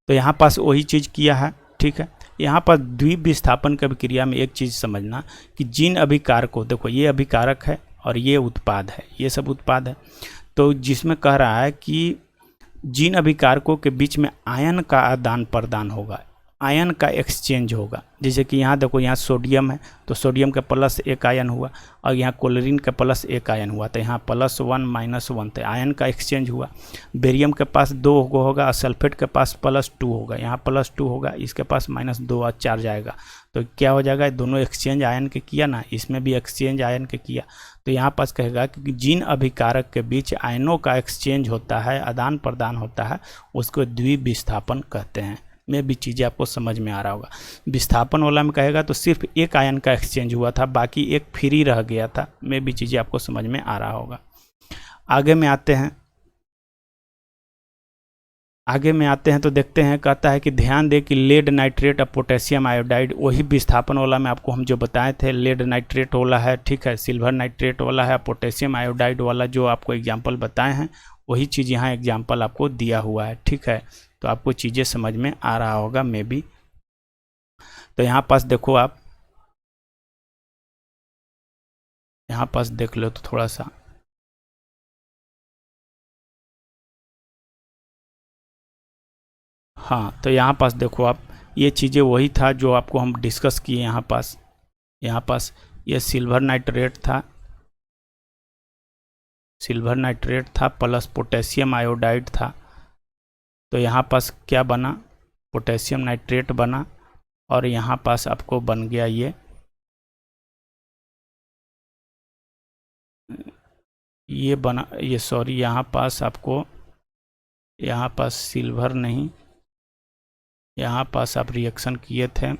तो यहाँ पास वही चीज़ किया है, ठीक है। यहाँ पर द्विविस्थापन की क्रिया में एक चीज़ समझना कि जिन अभिकारकों, देखो ये अभिकारक है और ये उत्पाद है, ये सब उत्पाद है। तो जिसमें कह रहा है कि जिन अभिकारकों के बीच में आयन का आदान प्रदान होगा, आयन का एक्सचेंज होगा। जैसे कि यहाँ देखो, यहाँ सोडियम है तो सोडियम के प्लस 1 आयन हुआ, और यहाँ क्लोरीन के प्लस 1 आयन हुआ, तो यहाँ +1 -1 तो आयन का एक्सचेंज हुआ। बेरियम के पास 2 होगा, सल्फेट के पास +2 होगा, यहाँ +2 होगा, इसके पास -2 और 4 जाएगा। तो क्या हो जाएगा, दोनों एक्सचेंज आयन के किया ना, इसमें भी एक्सचेंज आयन के किया। तो यहाँ पास कहेगा कि जिन अभिकारक के बीच आयनों का एक्सचेंज होता है, आदान प्रदान होता है, उसको द्विविस्थापन कहते हैं। में भी चीज़ें आपको समझ में आ रहा होगा। विस्थापन वाला में कहेगा तो सिर्फ एक आयन का एक्सचेंज हुआ था, बाकी एक फ्री रह गया था। में भी चीज़ें आपको समझ में आ रहा होगा। आगे में आते हैं तो देखते हैं, कहता है कि ध्यान दे कि लेड नाइट्रेट और पोटेशियम आयोडाइड, वही विस्थापन वाला में आपको हम जो बताए थे, लेड नाइट्रेट वाला है, ठीक है, सिल्वर नाइट्रेट वाला है, पोटेशियम आयोडाइड वाला जो आपको एग्जाम्पल बताए हैं, वही चीज़ यहाँ एग्जाम्पल आपको दिया हुआ है, ठीक है। तो आपको चीज़ें समझ में आ रहा होगा मे बी। तो यहाँ पास देखो, आप यहाँ पास देख लो तो थोड़ा सा, हाँ, तो यहाँ पास देखो आप, ये चीज़ें वही था जो आपको हम डिस्कस किए। यहाँ पास ये सिल्वर नाइट्रेट था प्लस पोटेशियम आयोडाइड था। तो यहाँ पास क्या बना, पोटेशियम नाइट्रेट बना, और यहाँ पास आपको बन गया ये बना, ये सॉरी, यहाँ पास आपको, यहाँ पास सिल्वर नहीं, यहाँ पास आप रिएक्शन किए थे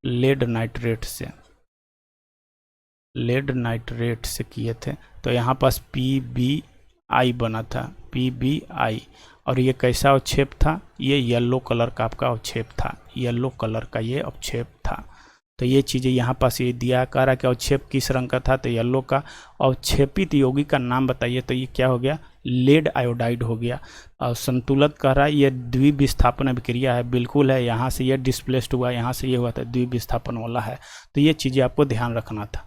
लेड नाइट्रेट से किए थे। तो यहाँ पास PBI बना था, PBI। और ये कैसा अवक्षेप था, ये येलो कलर का आपका अवक्षेप था, येलो कलर का ये अवक्षेप था। तो ये चीज़ें यहाँ पास ये दिया, कह रहा कि अवक्षेप किस रंग का था, तो येलो का। अवक्षेपित यौगिक का नाम बताइए, तो ये क्या हो गया, लेड आयोडाइड हो गया। और संतुलित कह रहा है ये द्विविस्थापन अभिक्रिया है, बिल्कुल है, यहाँ से ये डिस्प्लेस्ड हुआ, यहाँ से ये हुआ था, द्विविस्थापन वाला है। तो ये चीज़ें आपको ध्यान रखना था।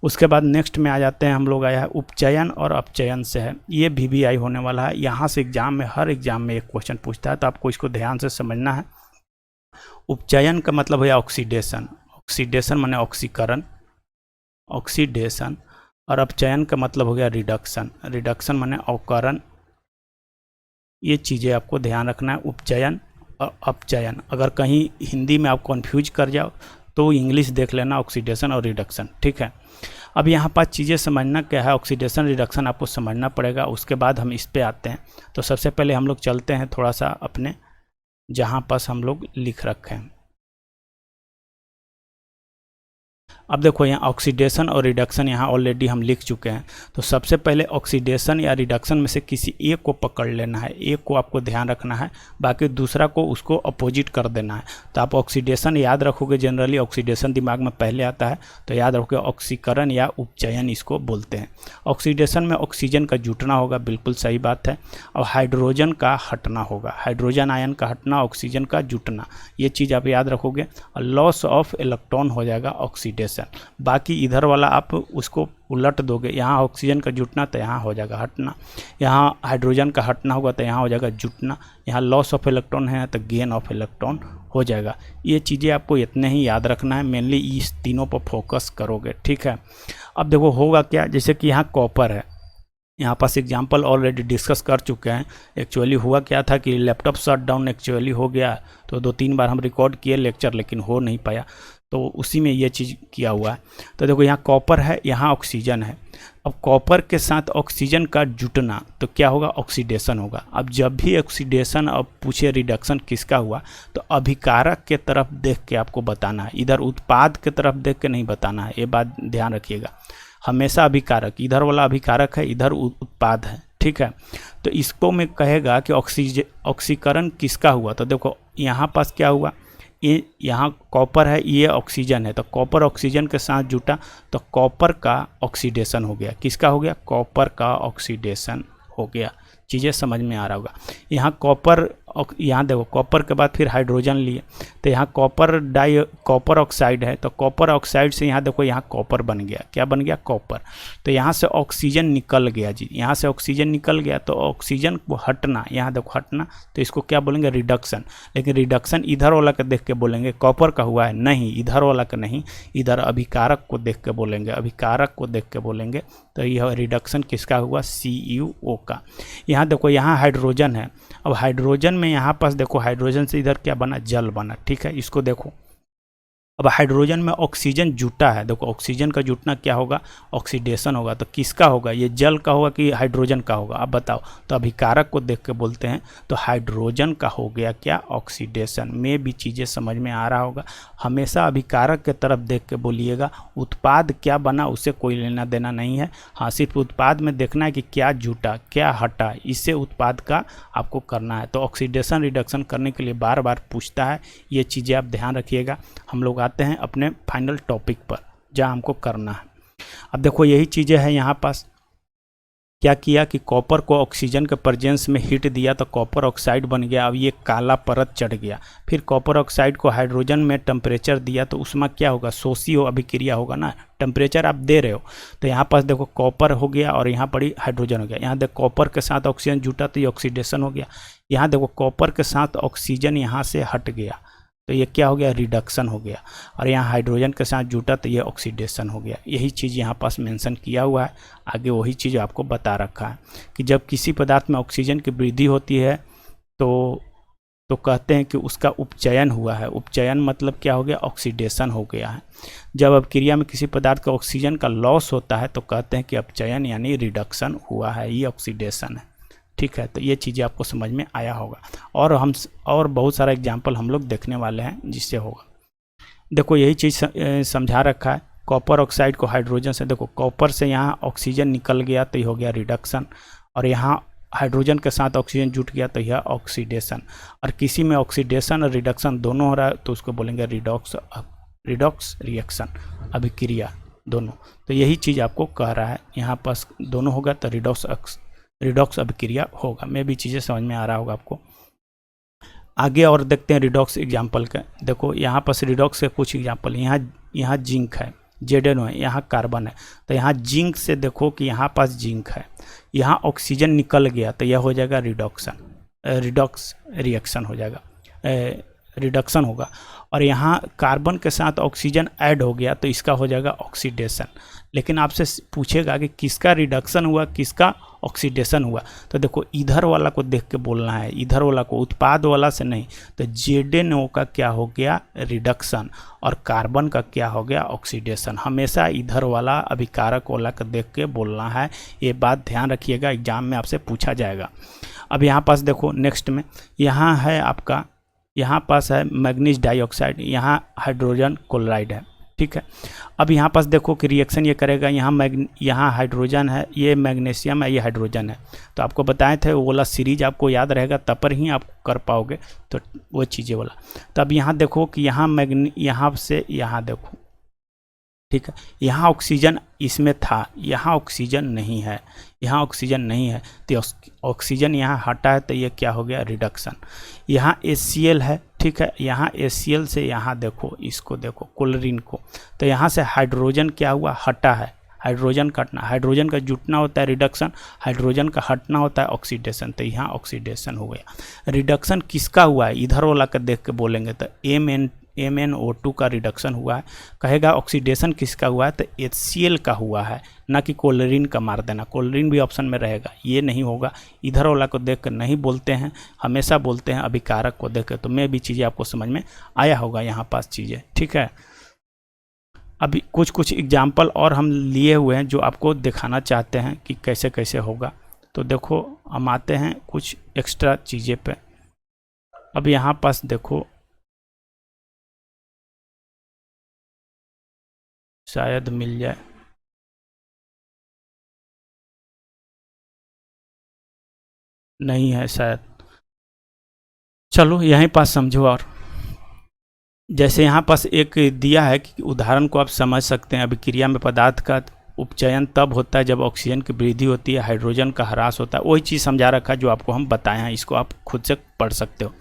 उसके बाद नेक्स्ट में आ जाते हैं हम लोग, आया है उपचयन और अपचयन से है। ये VBI होने वाला है, यहाँ से एग्जाम में, हर एग्जाम में एक क्वेश्चन पूछता है, तो आपको इसको ध्यान से समझना है। उपचयन का मतलब है ऑक्सीडेशन, ऑक्सीडेशन माने ऑक्सीकरण, ऑक्सीडेशन। और अपचयन का मतलब हो गया रिडक्शन, रिडक्शन माने अवकरण। ये चीज़ें आपको ध्यान रखना है, उपचयन और अपचयन। अगर कहीं हिंदी में आप कंफ्यूज कर जाओ तो इंग्लिश देख लेना, ऑक्सीडेशन और रिडक्शन, ठीक है। अब यहाँ पास चीज़ें समझना क्या है, ऑक्सीडेशन रिडक्शन आपको समझना पड़ेगा, उसके बाद हम इस पे आते हैं। तो सबसे पहले हम लोग चलते हैं थोड़ा सा अपने जहाँ पास हम लोग लिख रखे हैं। अब देखो यहाँ ऑक्सीडेशन और रिडक्शन यहाँ ऑलरेडी हम लिख चुके हैं। तो सबसे पहले ऑक्सीडेशन या रिडक्शन में से किसी एक को पकड़ लेना है, एक को आपको ध्यान रखना है, बाकी दूसरा को उसको अपोजिट कर देना है। तो आप ऑक्सीडेशन याद रखोगे, जनरली ऑक्सीडेशन दिमाग में पहले आता है, तो याद रखोगे ऑक्सीकरण या उपचयन इसको बोलते हैं। ऑक्सीडेशन में ऑक्सीजन का जुटना होगा, बिल्कुल सही बात है, और हाइड्रोजन का हटना होगा, हाइड्रोजन आयन का हटना, ऑक्सीजन का जुटना, ये चीज़ आप याद रखोगे। और लॉस ऑफ इलेक्ट्रॉन हो जाएगा ऑक्सीडेशन। बाकी इधर वाला आप उसको उलट दोगे, यहाँ ऑक्सीजन का जुटना तो यहाँ हो जाएगा हटना, यहाँ हाइड्रोजन का हटना होगा तो यहाँ हो जाएगा जुटना, यहाँ लॉस ऑफ इलेक्ट्रॉन है तो गेन ऑफ इलेक्ट्रॉन हो जाएगा। ये चीज़ें आपको इतने ही याद रखना है, मेनली इस तीनों पर फोकस करोगे, ठीक है। अब देखो होगा क्या, जैसे कि यहाँ कॉपर है, यहाँ पास एग्जाम्पल ऑलरेडी डिस्कस कर चुके हैं। एक्चुअली हुआ क्या था कि लैपटॉप शट डाउन एक्चुअली हो गया, तो 2-3 बार हम रिकॉर्ड किए लेक्चर, लेकिन हो नहीं पाया, तो उसी में ये चीज़ किया हुआ है। तो देखो यहाँ कॉपर है, यहाँ ऑक्सीजन है। अब कॉपर के साथ ऑक्सीजन का जुटना तो क्या होगा, ऑक्सीडेशन होगा। अब जब भी ऑक्सीडेशन, अब पूछे रिडक्शन किसका हुआ, तो अभिकारक के तरफ देख के आपको बताना है, इधर उत्पाद के तरफ देख के नहीं बताना है, ये बात ध्यान रखिएगा। हमेशा अभिकारक, इधर वाला अभिकारक है, इधर उत्पाद है, ठीक है। तो इसको मैं कहेगा कि ऑक्सीकरण किसका हुआ, तो देखो यहाँ पास क्या हुआ, ये यहाँ कॉपर है, ये ऑक्सीजन है, तो कॉपर ऑक्सीजन के साथ जुटा तो कॉपर का ऑक्सीडेशन हो गया। किसका हो गया, कॉपर का ऑक्सीडेशन हो गया। चीज़ें समझ में आ रहा होगा। यहाँ कॉपर, यहाँ देखो कॉपर के बाद फिर हाइड्रोजन लिए, तो यहाँ कॉपर ऑक्साइड है, तो कॉपर ऑक्साइड से यहाँ देखो यहाँ कॉपर बन गया, क्या बन गया, कॉपर। तो यहाँ से ऑक्सीजन निकल गया जी, यहाँ से ऑक्सीजन निकल गया, तो ऑक्सीजन को हटना, यहाँ देखो हटना, तो इसको क्या बोलेंगे, रिडक्शन। लेकिन रिडक्शन इधर वाला का देख के बोलेंगे, कॉपर का हुआ है, नहीं इधर वाला का नहीं, इधर अभिकारक को देख के बोलेंगे, अभिकारक को देख के बोलेंगे। तो यह रिडक्शन किसका हुआ, CuO का। यहाँ देखो यहाँ हाइड्रोजन है, अब हाइड्रोजन में यहाँ पास देखो हाइड्रोजन से इधर क्या बना, जल बना, ठीक है। इसको देखो, अब हाइड्रोजन में ऑक्सीजन जुटा है, देखो ऑक्सीजन का जुटना क्या होगा, ऑक्सीडेशन होगा। तो किसका होगा, ये जल का होगा कि हाइड्रोजन का होगा, अब बताओ। तो अभिकारक को देख के बोलते हैं, तो हाइड्रोजन का हो गया क्या, ऑक्सीडेशन। में भी चीज़ें समझ में आ रहा होगा। हमेशा अभिकारक के तरफ देख के बोलिएगा, उत्पाद क्या बना उससे कोई लेना देना नहीं है। हाँ, सिर्फ उत्पाद में देखना है कि क्या जुटा क्या हटा, इससे उत्पाद का आपको करना है। तो ऑक्सीडेशन रिडक्शन करने के लिए बार बार पूछता है, ये चीज़ें आप ध्यान रखिएगा। हम लोग आते हैं अपने फाइनल टॉपिक पर जहाँ हमको करना है। अब देखो यही चीज़ें हैं, यहाँ पास क्या किया कि कॉपर को ऑक्सीजन के प्रेजेंस में हीट दिया तो कॉपर ऑक्साइड बन गया। अब ये काला परत चढ़ गया। फिर कॉपर ऑक्साइड को हाइड्रोजन में टेम्परेचर दिया तो उसमें क्या होगा, सोशियो अभिक्रिया होगा ना, टेम्परेचर आप दे रहे हो। तो यहाँ पास देखो कॉपर हो गया और यहाँ पड़ी हाइड्रोजन हो गया। यहाँ देखो कॉपर के साथ ऑक्सीजन जुटा तो ये ऑक्सीडेशन हो गया। यहाँ देखो कॉपर के साथ ऑक्सीजन यहाँ से हट गया तो ये क्या हो गया, रिडक्शन हो गया। और यहाँ हाइड्रोजन के साथ जुटा तो ये ऑक्सीडेशन हो गया। यही चीज़ यहाँ पास मेंशन किया हुआ है। आगे वही चीज़ आपको बता रखा है कि जब किसी पदार्थ में ऑक्सीजन की वृद्धि होती है तो कहते हैं कि उसका उपचयन हुआ है। उपचयन मतलब क्या हो गया, ऑक्सीडेशन हो गया है। जब अपक्रिया में किसी पदार्थ का ऑक्सीजन का लॉस होता है तो कहते हैं कि अपचयन यानी रिडक्शन हुआ है, ये ऑक्सीडेशन है। ठीक है, तो ये चीज़ें आपको समझ में आया होगा। और बहुत सारा एग्जाम्पल हम लोग देखने वाले हैं जिससे होगा। देखो यही चीज़ समझा रखा है। कॉपर ऑक्साइड को हाइड्रोजन से, देखो कॉपर से यहाँ ऑक्सीजन निकल गया तो ये हो गया रिडक्शन, और यहाँ हाइड्रोजन के साथ ऑक्सीजन जुट गया तो यह ऑक्सीडेशन। और किसी में ऑक्सीडेशन और रिडक्शन दोनों हो रहा है तो उसको बोलेंगे रिडॉक्स रिएक्शन, अभिक्रिया दोनों। तो यही चीज़ आपको कह रहा है, यहाँ पास दोनों होगा तो रिडॉक्स अभिक्रिया होगा। मैं भी चीज़ें समझ में आ रहा होगा आपको। आगे और देखते हैं रिडॉक्स एग्जाम्पल का। देखो यहाँ पास रिडॉक्स के कुछ एग्जाम्पल, यहाँ जिंक है, Zn है, यहाँ कार्बन है। तो यहाँ जिंक से देखो कि यहाँ पास जिंक है, यहाँ ऑक्सीजन निकल गया तो यह हो जाएगा रिडॉक्स रिएक्शन हो जाएगा, रिडक्शन होगा, और यहाँ कार्बन के साथ ऑक्सीजन ऐड हो गया तो इसका हो जाएगा ऑक्सीडेशन। लेकिन आपसे पूछेगा कि किसका रिडक्शन हुआ, किसका ऑक्सीडेशन हुआ, तो देखो इधर वाला को देख के बोलना है, इधर वाला को, उत्पाद वाला से नहीं। तो ZnO का क्या हो गया, रिडक्शन, और कार्बन का क्या हो गया, ऑक्सीडेशन। हमेशा इधर वाला अभिकारक वाला को देख के बोलना है, ये बात ध्यान रखिएगा, एग्जाम में आपसे पूछा जाएगा। अब यहाँ पास देखो नेक्स्ट में, यहाँ है आपका, यहाँ पास है मैग्नीज डाइऑक्साइड, यहाँ हाइड्रोजन क्लोराइड है, ठीक है। अब यहाँ पास देखो कि रिएक्शन ये करेगा, यहाँ हाइड्रोजन है, ये मैग्नीशियम है, ये हाइड्रोजन है। तो आपको बताए थे वो वाला सीरीज आपको याद रहेगा, तब पर ही आप कर पाओगे, तो वो चीज़ें वाला। तो अब यहाँ देखो कि यहाँ से यहाँ देखो, ठीक है, यहाँ ऑक्सीजन इसमें था, यहाँ ऑक्सीजन नहीं है, यहाँ ऑक्सीजन नहीं है, तो ऑक्सीजन यहाँ हटा है, तो ये क्या हो गया, रिडक्शन। यहाँ HCl है, ठीक है, यहाँ HCl से यहाँ देखो, इसको देखो क्लोरीन को, तो यहाँ से हाइड्रोजन क्या हुआ, हटा है, हाइड्रोजन कटना, हाइड्रोजन का जुटना होता है रिडक्शन, हाइड्रोजन का हटना होता है ऑक्सीडेशन, तो यहाँ ऑक्सीडेशन हो गया। रिडक्शन किसका हुआ है, इधर वाला का देख के बोलेंगे तो MnO2 का रिडक्शन हुआ है। कहेगा ऑक्सीडेशन किसका हुआ है, तो HCl का हुआ है, ना कि क्लोरीन का मार देना, क्लोरीन भी ऑप्शन में रहेगा, ये नहीं होगा। इधर वाला को देख कर नहीं बोलते हैं, हमेशा बोलते हैं अभिकारक को देख कर। तो मैं भी चीज़ें आपको समझ में आया होगा यहाँ पास चीज़ें, ठीक है। अभी कुछ एग्जाम्पल और हम लिए हुए हैं जो आपको दिखाना चाहते हैं कि कैसे कैसे होगा। तो देखो हम आते हैं कुछ एक्स्ट्रा चीज़ें पे। अब यहाँ पास देखो, शायद मिल जाए, नहीं है शायद, चलो यहीं पास समझो। और जैसे यहाँ पास एक दिया है कि उदाहरण को आप समझ सकते हैं, अभिक्रिया में पदार्थ का उपचयन तब होता है जब ऑक्सीजन की वृद्धि होती है, हाइड्रोजन का ह्रास होता है। वही चीज़ समझा रखा है जो आपको हम बताए हैं, इसको आप खुद से पढ़ सकते हो।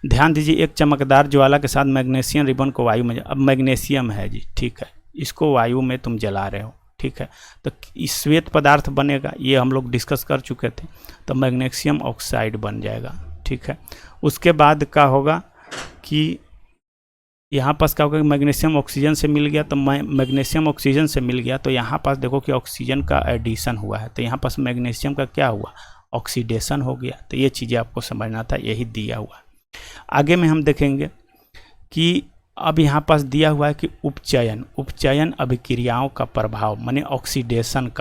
ध्यान दीजिए, एक चमकदार ज्वाला के साथ मैग्नीशियम रिबन को वायु में, अब मैग्नीशियम है जी, ठीक है, इसको वायु में तुम जला रहे हो, ठीक है, तो श्वेत पदार्थ बनेगा, ये हम लोग डिस्कस कर चुके थे। तो मैग्नीशियम ऑक्साइड बन जाएगा, ठीक है। उसके बाद क्या होगा कि यहाँ पास क्या होगा, मैग्नीशियम ऑक्सीजन से मिल गया, तो मैग्नीशियम ऑक्सीजन से मिल गया, तो यहाँ पास देखो कि ऑक्सीजन का एडिशन हुआ है, तो यहाँ पास मैग्नीशियम का क्या हुआ, ऑक्सीडेशन हो गया। तो ये चीज़ें आपको समझना था, यही दिया हुआ है। आगे में हम देखेंगे कि अब यहाँ पास दिया हुआ है कि उपचयन अभिक्रियाओं का प्रभाव, माने ऑक्सीडेशन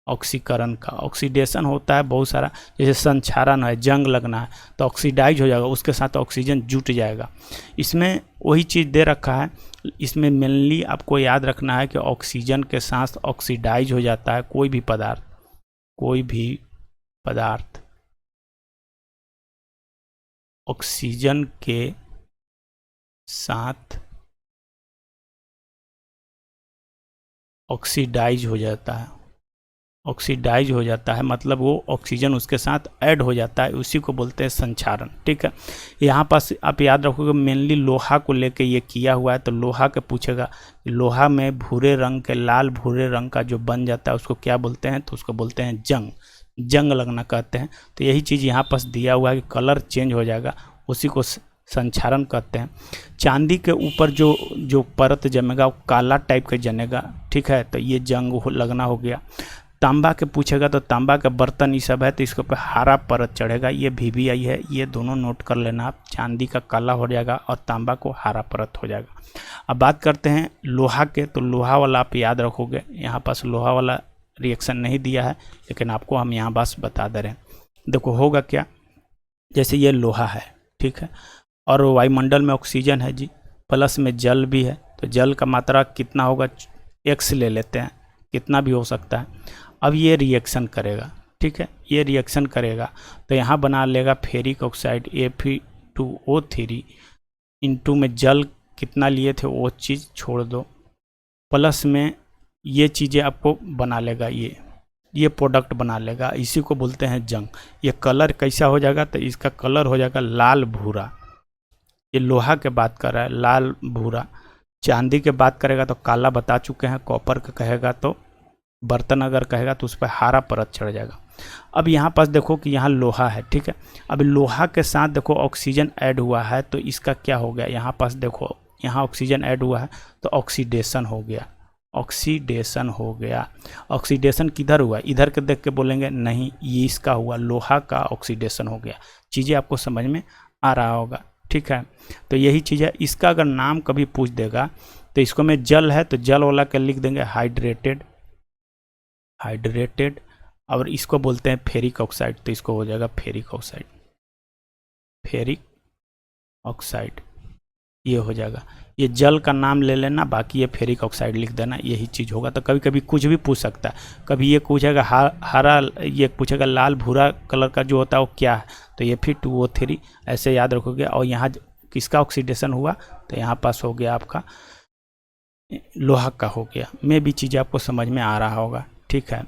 ऑक्सीकरण का। ऑक्सीडेशन होता है बहुत सारा, जैसे संक्षारण है, जंग लगना है, तो ऑक्सीडाइज हो जाएगा, उसके साथ ऑक्सीजन जुट जाएगा। इसमें वही चीज़ दे रखा है, इसमें मेनली आपको याद रखना है कि ऑक्सीजन के साथ ऑक्सीडाइज हो जाता है कोई भी पदार्थ ऑक्सीजन के साथ ऑक्सीडाइज हो जाता है, मतलब वो ऑक्सीजन उसके साथ ऐड हो जाता है, उसी को बोलते हैं संक्षारण, ठीक है। यहाँ पास आप याद रखोगे मेनली लोहा को लेके ये किया हुआ है, तो लोहा के पूछेगा, लोहा में भूरे रंग के, लाल भूरे रंग का जो बन जाता है उसको क्या बोलते हैं, तो उसको बोलते हैं जंग लगना कहते हैं। तो यही चीज़ यहाँ पास दिया हुआ है कि कलर चेंज हो जाएगा, उसी को संक्षारण कहते हैं। चांदी के ऊपर जो परत जमेगा वो काला टाइप का जमेगा, ठीक है, तो ये जंग लगना हो गया। तांबा के पूछेगा तो तांबा के बर्तन ये सब है, तो इसके ऊपर हरा परत चढ़ेगा, ये VBI है, ये दोनों नोट कर लेना आप। चांदी का काला हो जाएगा और तांबा को हरा परत हो जाएगा। अब बात करते हैं लोहा के, तो लोहा वाला आप याद रखोगे, यहाँ पास लोहा वाला रिएक्शन नहीं दिया है, लेकिन आपको हम यहाँ बस बता दे रहे हैं। देखो होगा क्या, जैसे ये लोहा है, ठीक है, और वायुमंडल में ऑक्सीजन है जी, प्लस में जल भी है, तो जल का मात्रा कितना होगा, X ले लेते हैं, कितना भी हो सकता है। अब ये रिएक्शन करेगा, ठीक है, ये रिएक्शन करेगा तो यहाँ बना लेगा फेरिक ऑक्साइड Fe2O3, इंटू में जल कितना लिए थे वो चीज़ छोड़ दो, प्लस में ये चीज़ें आपको बना लेगा, ये प्रोडक्ट बना लेगा, इसी को बोलते हैं जंग। ये कलर कैसा हो जाएगा, तो इसका कलर हो जाएगा लाल भूरा। ये लोहा के बात कर रहा है, लाल भूरा। चांदी के बात करेगा तो काला बता चुके हैं, कॉपर का कहेगा तो बर्तन अगर कहेगा तो उस पर हरा परत चढ़ जाएगा। अब यहाँ पास देखो कि यहाँ लोहा है, ठीक है। अब लोहा के साथ देखो ऑक्सीजन ऐड हुआ है, तो इसका क्या हो गया, यहाँ पास देखो यहाँ ऑक्सीजन ऐड हुआ है तो ऑक्सीडेशन हो गया, ऑक्सीडेशन हो गया। ऑक्सीडेशन किधर हुआ, इधर के देख के बोलेंगे नहीं, ये इसका हुआ, लोहा का ऑक्सीडेशन हो गया। चीज़ें आपको समझ में आ रहा होगा, ठीक है। तो यही चीज़ है। इसका अगर नाम कभी पूछ देगा तो इसको में जल है तो जल वाला के लिख देंगे हाइड्रेटेड, हाइड्रेटेड। और इसको बोलते हैं फेरिक ऑक्साइड, तो इसको हो जाएगा फेरिक ऑक्साइड, फेरिक ऑक्साइड ये हो जाएगा। ये जल का नाम ले लेना, बाकी ये फेरिक ऑक्साइड लिख देना, यही चीज़ होगा। तो कभी कभी कुछ भी पूछ सकता है, कभी ये पूछेगा हरा, ये पूछेगा लाल भूरा कलर का जो होता है वो क्या है, तो ये फिर 2O3 ऐसे याद रखोगे। और यहाँ किसका ऑक्सीडेशन हुआ, तो यहाँ पास हो गया आपका लोहा का हो गया। में भी चीज़ें आपको समझ में आ रहा होगा, ठीक है।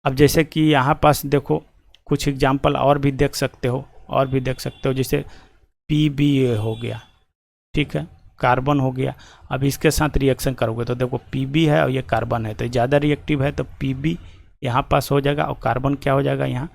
अब जैसे कि यहाँ पास देखो कुछ एग्जाम्पल और भी देख सकते हो, और भी देख सकते हो, जैसे PBA हो गया, ठीक है, कार्बन हो गया। अब इसके साथ रिएक्शन करोगे तो देखो Pb है और ये कार्बन है, तो ज़्यादा रिएक्टिव है तो Pb यहाँ पास हो जाएगा, और कार्बन क्या हो जाएगा, यहाँ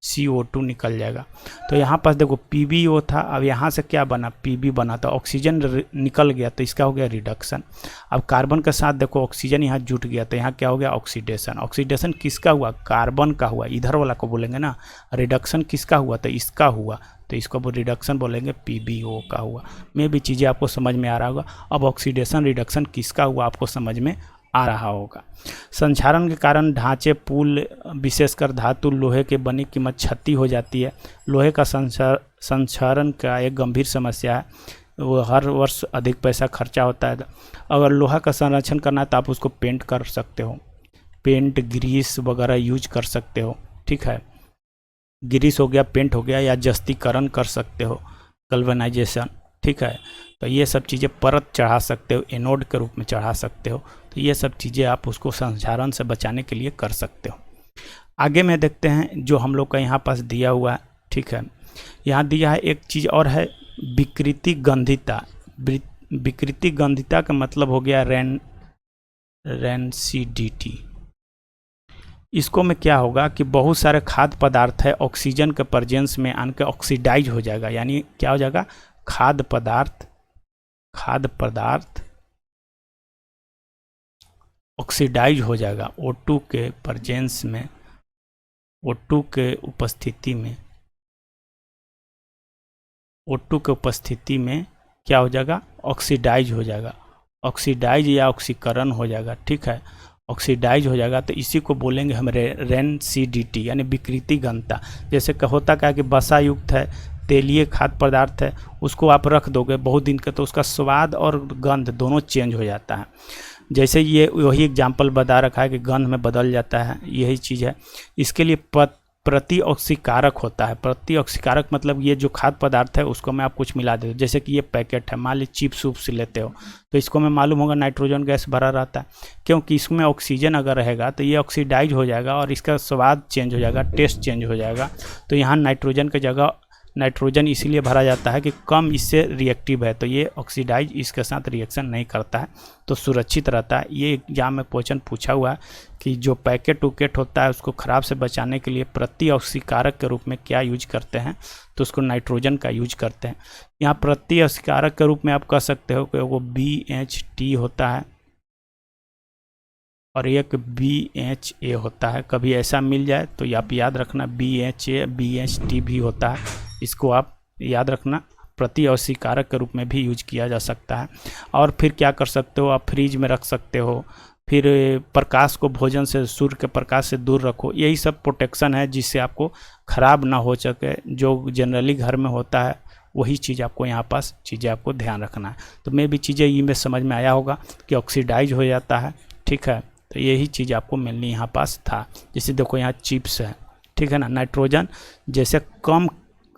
CO2 निकल जाएगा। तो यहाँ पास देखो PbO था, अब यहाँ से क्या बना, Pb बना, तो ऑक्सीजन निकल गया, तो इसका हो गया रिडक्शन। अब कार्बन के साथ देखो ऑक्सीजन यहाँ जुट गया, तो यहाँ क्या हो गया, ऑक्सीडेशन। ऑक्सीडेशन किसका हुआ, कार्बन का हुआ, इधर वाला को बोलेंगे ना। रिडक्शन किसका हुआ, तो इसका हुआ, तो इसको रिडक्शन बोलेंगे, PbO का हुआ। में भी चीज़ें आपको समझ में आ रहा होगा। अब ऑक्सीडेशन रिडक्शन किसका हुआ आपको समझ में आ रहा होगा। संक्षारण के कारण ढांचे, पुल, विशेषकर धातु लोहे के बनी कीमत क्षति हो जाती है। लोहे का संक्षारण का एक गंभीर समस्या है, वो हर वर्ष अधिक पैसा खर्चा होता है। अगर लोहा का संरक्षण करना है तो आप उसको पेंट कर सकते हो, पेंट ग्रीस वगैरह यूज कर सकते हो, ठीक है। ग्रीस हो गया, पेंट हो गया, या जस्तीकरण कर सकते हो, गल्वेनाइजेशन, ठीक है। तो ये सब चीज़ें परत चढ़ा सकते हो, एनोड के रूप में चढ़ा सकते हो। तो ये सब चीज़ें आप उसको संक्षारण से बचाने के लिए कर सकते हो। आगे में देखते हैं जो हम लोग का यहाँ पास दिया हुआ है, ठीक है। यहाँ दिया है एक चीज़ और है, विकृति गंधिता। विकृति गंधिता का मतलब हो गया रेंसिडिटी। इसको में क्या होगा कि बहुत सारे खाद्य पदार्थ है, ऑक्सीजन के प्रेजेंस में आकर ऑक्सीडाइज हो जाएगा। यानी क्या हो जाएगा, खाद्य पदार्थ ऑक्सीडाइज हो जाएगा O2 के प्रेजेंस में, O2 के उपस्थिति में क्या हो जाएगा, ऑक्सीडाइज हो जाएगा, ऑक्सीडाइज या ऑक्सीकरण हो जाएगा, ठीक है। ऑक्सीडाइज हो जाएगा तो इसी को बोलेंगे हम रेंसिडिटी, यानी विकृति घनता। जैसे होता क्या है कि वसा युक्त है, तेलीय खाद्य पदार्थ है, उसको आप रख दोगे बहुत दिन का तो उसका स्वाद और गंध दोनों चेंज हो जाता है। जैसे ये वही एग्जाम्पल बता रखा है कि गंध में बदल जाता है, यही चीज़ है। इसके लिए प्रतिऑक्सीकारक होता है। प्रतिऑक्सीकारक मतलब ये जो खाद्य पदार्थ है उसको में आप कुछ मिला देते हो, जैसे कि ये पैकेट है, मान ली चिप्स उप्स लेते हो तो इसको में मालूम होगा नाइट्रोजन गैस भरा रहता है, क्योंकि इसमें ऑक्सीजन अगर रहेगा तो ये ऑक्सीडाइज हो जाएगा और इसका स्वाद चेंज हो जाएगा, टेस्ट चेंज हो जाएगा। तो यहाँ नाइट्रोजन की जगह नाइट्रोजन इसीलिए भरा जाता है कि कम इससे रिएक्टिव है, तो ये ऑक्सीडाइज इसके साथ रिएक्शन नहीं करता है, तो सुरक्षित रहता है। ये एग्जाम में क्वेश्चन पूछा हुआ है कि जो पैकेट उकेट होता है उसको ख़राब से बचाने के लिए प्रतिऑक्सीकारक के रूप में क्या यूज करते हैं, तो उसको नाइट्रोजन का यूज करते हैं। यहाँ प्रतिऑक्सीकारक के रूप में आप कह सकते हो कि वो BHT होता है और एक BHA होता है। कभी ऐसा मिल जाए तो आप याद रखना BHA BHT भी होता है, इसको आप याद रखना। प्रतिऑक्सीकारक के रूप में भी यूज किया जा सकता है। और फिर क्या कर सकते हो, आप फ्रीज में रख सकते हो, फिर प्रकाश को भोजन से, सूर्य के प्रकाश से दूर रखो। यही सब प्रोटेक्शन है जिससे आपको ख़राब ना हो सके, जो जनरली घर में होता है वही चीज़ आपको यहाँ पास चीज़ें आपको ध्यान रखना है। तो मैं भी चीज़ें ये में समझ में आया होगा कि ऑक्सीडाइज हो जाता है, ठीक है। तो यही चीज़ आपको मेनली यहाँ पास था। जैसे देखो यहाँ चिप्स है, ठीक है ना। नाइट्रोजन जैसे कम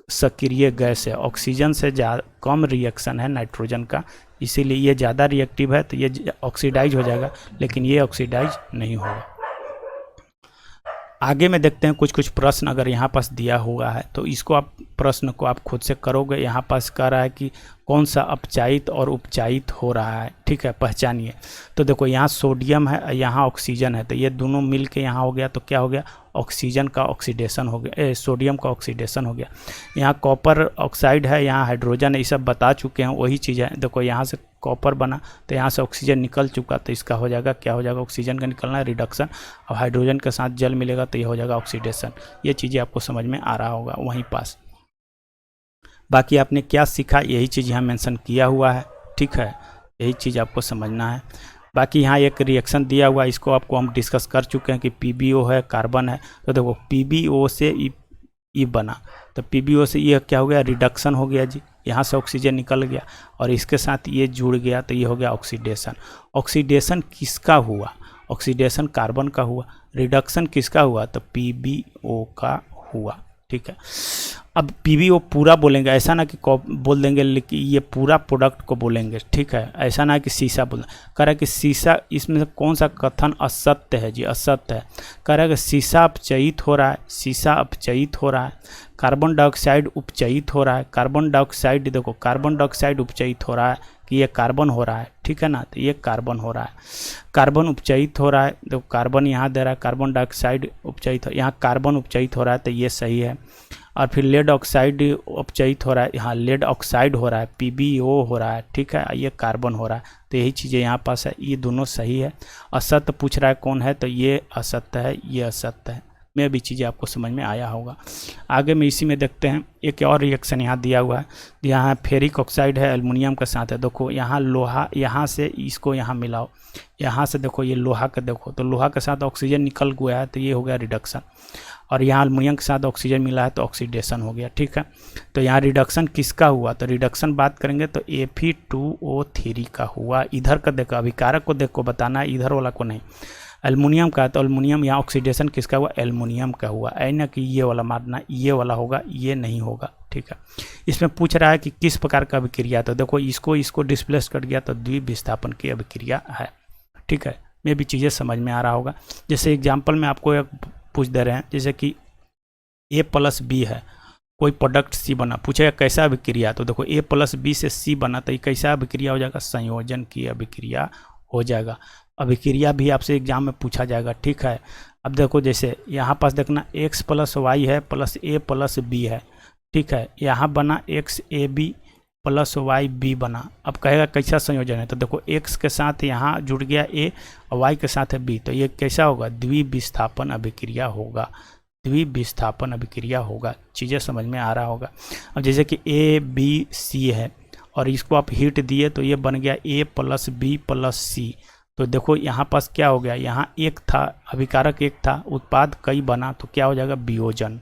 सक्रिय गैस है, ऑक्सीजन से ज़्यादा कम रिएक्शन है नाइट्रोजन का, इसीलिए ये ज़्यादा रिएक्टिव है तो ये ऑक्सीडाइज हो जाएगा, लेकिन ये ऑक्सीडाइज नहीं होगा। आगे में देखते हैं कुछ कुछ प्रश्न अगर यहाँ पास दिया हुआ है तो इसको आप प्रश्न को आप खुद से करोगे। यहाँ पास कह रहा है कि कौन सा अपचायित और उपचायित हो रहा है, ठीक है, पहचानिए। तो देखो यहाँ सोडियम है, यहाँ ऑक्सीजन है, तो ये दोनों मिल के यहाँ हो गया तो क्या हो गया, ऑक्सीजन का ऑक्सीडेशन हो गया, सोडियम का ऑक्सीडेशन हो गया। यहाँ कॉपर ऑक्साइड है, यहाँ हाइड्रोजन है, ये सब बता चुके हैं, वही चीज़ है। देखो यहाँ से कॉपर बना तो यहाँ से ऑक्सीजन निकल चुका, तो इसका हो जाएगा, क्या हो जाएगा, ऑक्सीजन का निकलना है रिडक्शन, और हाइड्रोजन के साथ जल मिलेगा तो ये हो जाएगा ऑक्सीडेशन। ये चीज़ें आपको समझ में आ रहा होगा वहीं पास। बाकी आपने क्या सीखा यही चीज़ यहाँ मेंशन किया हुआ है, ठीक है, यही चीज़ आपको समझना है। बाकी यहाँ एक रिएक्शन दिया हुआ है, इसको आपको हम डिस्कस कर चुके हैं कि PbO है, कार्बन है, तो देखो PbO से ई बना, तो PbO से ये क्या हो गया, रिडक्शन हो गया जी, यहाँ से ऑक्सीजन निकल गया और इसके साथ ये जुड़ गया तो ये हो गया ऑक्सीडेशन। ऑक्सीडेशन किसका हुआ, ऑक्सीडेशन कार्बन का हुआ, रिडक्शन किसका हुआ, तो PbO का हुआ, ठीक है। अब PbO पूरा बोलेंगे, ऐसा ना कि बोल देंगे लेकिन ये पूरा प्रोडक्ट को बोलेंगे, ठीक है, ऐसा ना कि शीशा बोल, कह रहा है कि शीशा, इसमें से कौन सा कथन असत्य है जी, असत्य है। कह रहा है कि शीशा अपचयित हो रहा है, शीशा अपचयित हो रहा है, कार्बन डाइऑक्साइड उपचयित हो रहा है, कार्बन डाइऑक्साइड देखो, कार्बन डाइऑक्साइड उपचयित हो रहा है कि ये कार्बन हो रहा है, ठीक है ना, तो ये कार्बन हो रहा है, कार्बन उपचयित हो रहा है, देखो कार्बन यहाँ दे रहा है, कार्बन डाइऑक्साइड उपचयित, यहाँ कार्बन उपचयित हो रहा है तो ये सही है। और फिर लेड ऑक्साइड उपचयित हो रहा है, यहाँ लेड ऑक्साइड हो रहा है, PbO हो रहा है, ठीक है, ये कार्बन हो रहा है, तो यही चीज़ें यहाँ पास है, ये दोनों सही है। असत्य पूछ रहा है कौन है, तो ये असत्य है, ये असत्य है। में भी चीज़ें आपको समझ में आया होगा। आगे में इसी में देखते हैं एक और रिएक्शन यहाँ दिया हुआ है, यहाँ फेरिक ऑक्साइड है, एल्युमिनियम के साथ है, देखो यहाँ लोहा, यहाँ से इसको यहाँ मिलाओ, यहाँ से देखो ये लोहा का देखो, तो लोहा के साथ ऑक्सीजन निकल गया है तो ये हो गया रिडक्शन, और यहाँ एल्युमिनियम के साथ ऑक्सीजन मिला है तो ऑक्सीडेशन हो गया, ठीक है। तो यहाँ रिडक्शन किसका हुआ, तो रिडक्शन बात करेंगे तो Fe2O3 का हुआ। इधर का देखो, अभिकारक को देखो बताना है, इधर वाला को नहीं। एल्युमिनियम का, तो एल्युमिनियम, यहाँ ऑक्सीडेशन किसका हुआ, एल्युमिनियम का हुआ, ऐ ना कि ये वाला मारना, ये वाला होगा, ये नहीं होगा, ठीक है। इसमें पूछ रहा है कि किस प्रकार का अभिक्रिया, तो देखो इसको डिस्प्लेस कर गया तो द्विविस्थापन की अभिक्रिया है, ठीक है। में भी चीज़ें समझ में आ रहा होगा। जैसे एग्जाम्पल में आपको एक पूछ दे रहे हैं, जैसे कि A+B है, कोई प्रोडक्ट C बना, पूछेगा कैसा अभिक्रिया, तो देखो A+B से C बना तो ये कैसा अभिक्रिया हो जाएगा, संयोजन की अभिक्रिया हो जाएगा। अभिक्रिया भी आपसे एग्जाम में पूछा जाएगा, ठीक है। अब देखो जैसे यहाँ पास देखना X + Y है प्लस A + B है, ठीक है, यहाँ बना XAB + YB बना। अब कहेगा कैसा संयोजन है, तो देखो X के साथ यहाँ जुड़ गया A और Y के साथ है B, तो ये कैसा होगा, द्विविस्थापन अभिक्रिया होगा, द्विविस्थापन अभिक्रिया होगा। चीज़ें समझ में आ रहा होगा। अब जैसे कि ABC है और इसको आप हीट दिए तो ये बन गया A + B + C, तो देखो यहाँ पास क्या हो गया, यहाँ एक था अभिकारक, एक था उत्पाद कई बना, तो क्या हो जाएगा, वियोजन,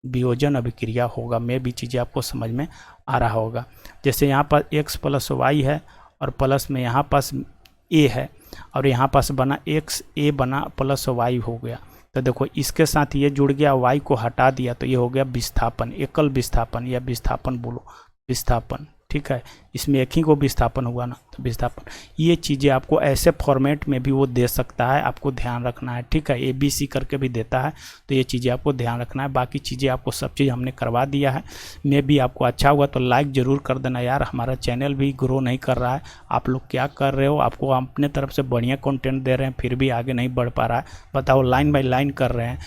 वियोजन अभिक्रिया होगा। में भी चीज़ें आपको समझ में आ रहा होगा। जैसे यहाँ पर X + Y है और प्लस में यहाँ पास A है और यहाँ पास बना XA बना + Y हो गया, तो देखो इसके साथ ये जुड़ गया, Y को हटा दिया तो ये हो गया विस्थापन, एकल विस्थापन या विस्थापन बोलो, विस्थापन, ठीक है। इसमें एक ही को विस्थापन हुआ ना, तो विस्थापन। ये चीज़ें आपको ऐसे फॉर्मेट में भी वो दे सकता है, आपको ध्यान रखना है, ठीक है। ABC करके भी देता है, तो ये चीज़ें आपको ध्यान रखना है। बाकी चीज़ें आपको सब चीज़ हमने करवा दिया है। में भी आपको अच्छा हुआ तो लाइक ज़रूर कर देना यार, हमारा चैनल भी ग्रो नहीं कर रहा है। आप लोग क्या कर रहे हो, आपको हम अपने तरफ से बढ़िया कंटेंट दे रहे हैं, फिर भी आगे नहीं बढ़ पा रहा है। बताओ, लाइन बाय लाइन कर रहे हैं,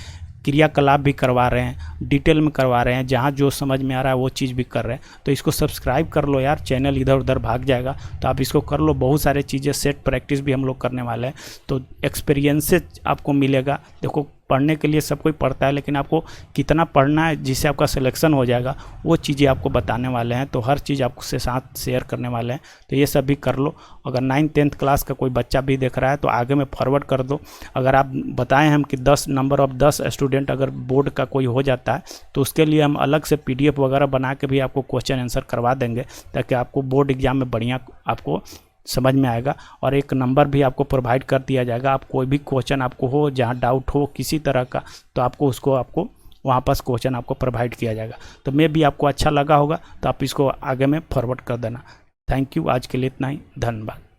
क्रियाकलाप भी करवा रहे हैं, डिटेल में करवा रहे हैं, जहाँ जो समझ में आ रहा है वो चीज़ भी कर रहे हैं। तो इसको सब्सक्राइब कर लो यार, चैनल इधर उधर भाग जाएगा, तो आप इसको कर लो। बहुत सारे चीज़ें सेट प्रैक्टिस भी हम लोग करने वाले हैं, तो एक्सपीरियंस से आपको मिलेगा। देखो पढ़ने के लिए सब कोई पढ़ता है, लेकिन आपको कितना पढ़ना है जिससे आपका सिलेक्शन हो जाएगा, वो चीज़ें आपको बताने वाले हैं। तो हर चीज़ आपको से साथ शेयर करने वाले हैं, तो ये सब भी कर लो। अगर 9th-10th क्लास का कोई बच्चा भी देख रहा है तो आगे में फॉरवर्ड कर दो। अगर आप बताएं हम कि 10 नंबर ऑफ 10 स्टूडेंट अगर बोर्ड का कोई हो जाता है तो उसके लिए हम अलग से PDF वगैरह बना के भी आपको क्वेश्चन आंसर करवा देंगे, ताकि आपको बोर्ड एग्जाम में बढ़िया आपको समझ में आएगा। और एक नंबर भी आपको प्रोवाइड कर दिया जाएगा। आप कोई भी क्वेश्चन आपको हो, जहाँ डाउट हो किसी तरह का, तो आपको वहाँ पास क्वेश्चन आपको प्रोवाइड किया जाएगा। तो मैं भी आपको अच्छा लगा होगा तो आप इसको आगे में फॉरवर्ड कर देना। थैंक यू, आज के लिए इतना ही, धन्यवाद।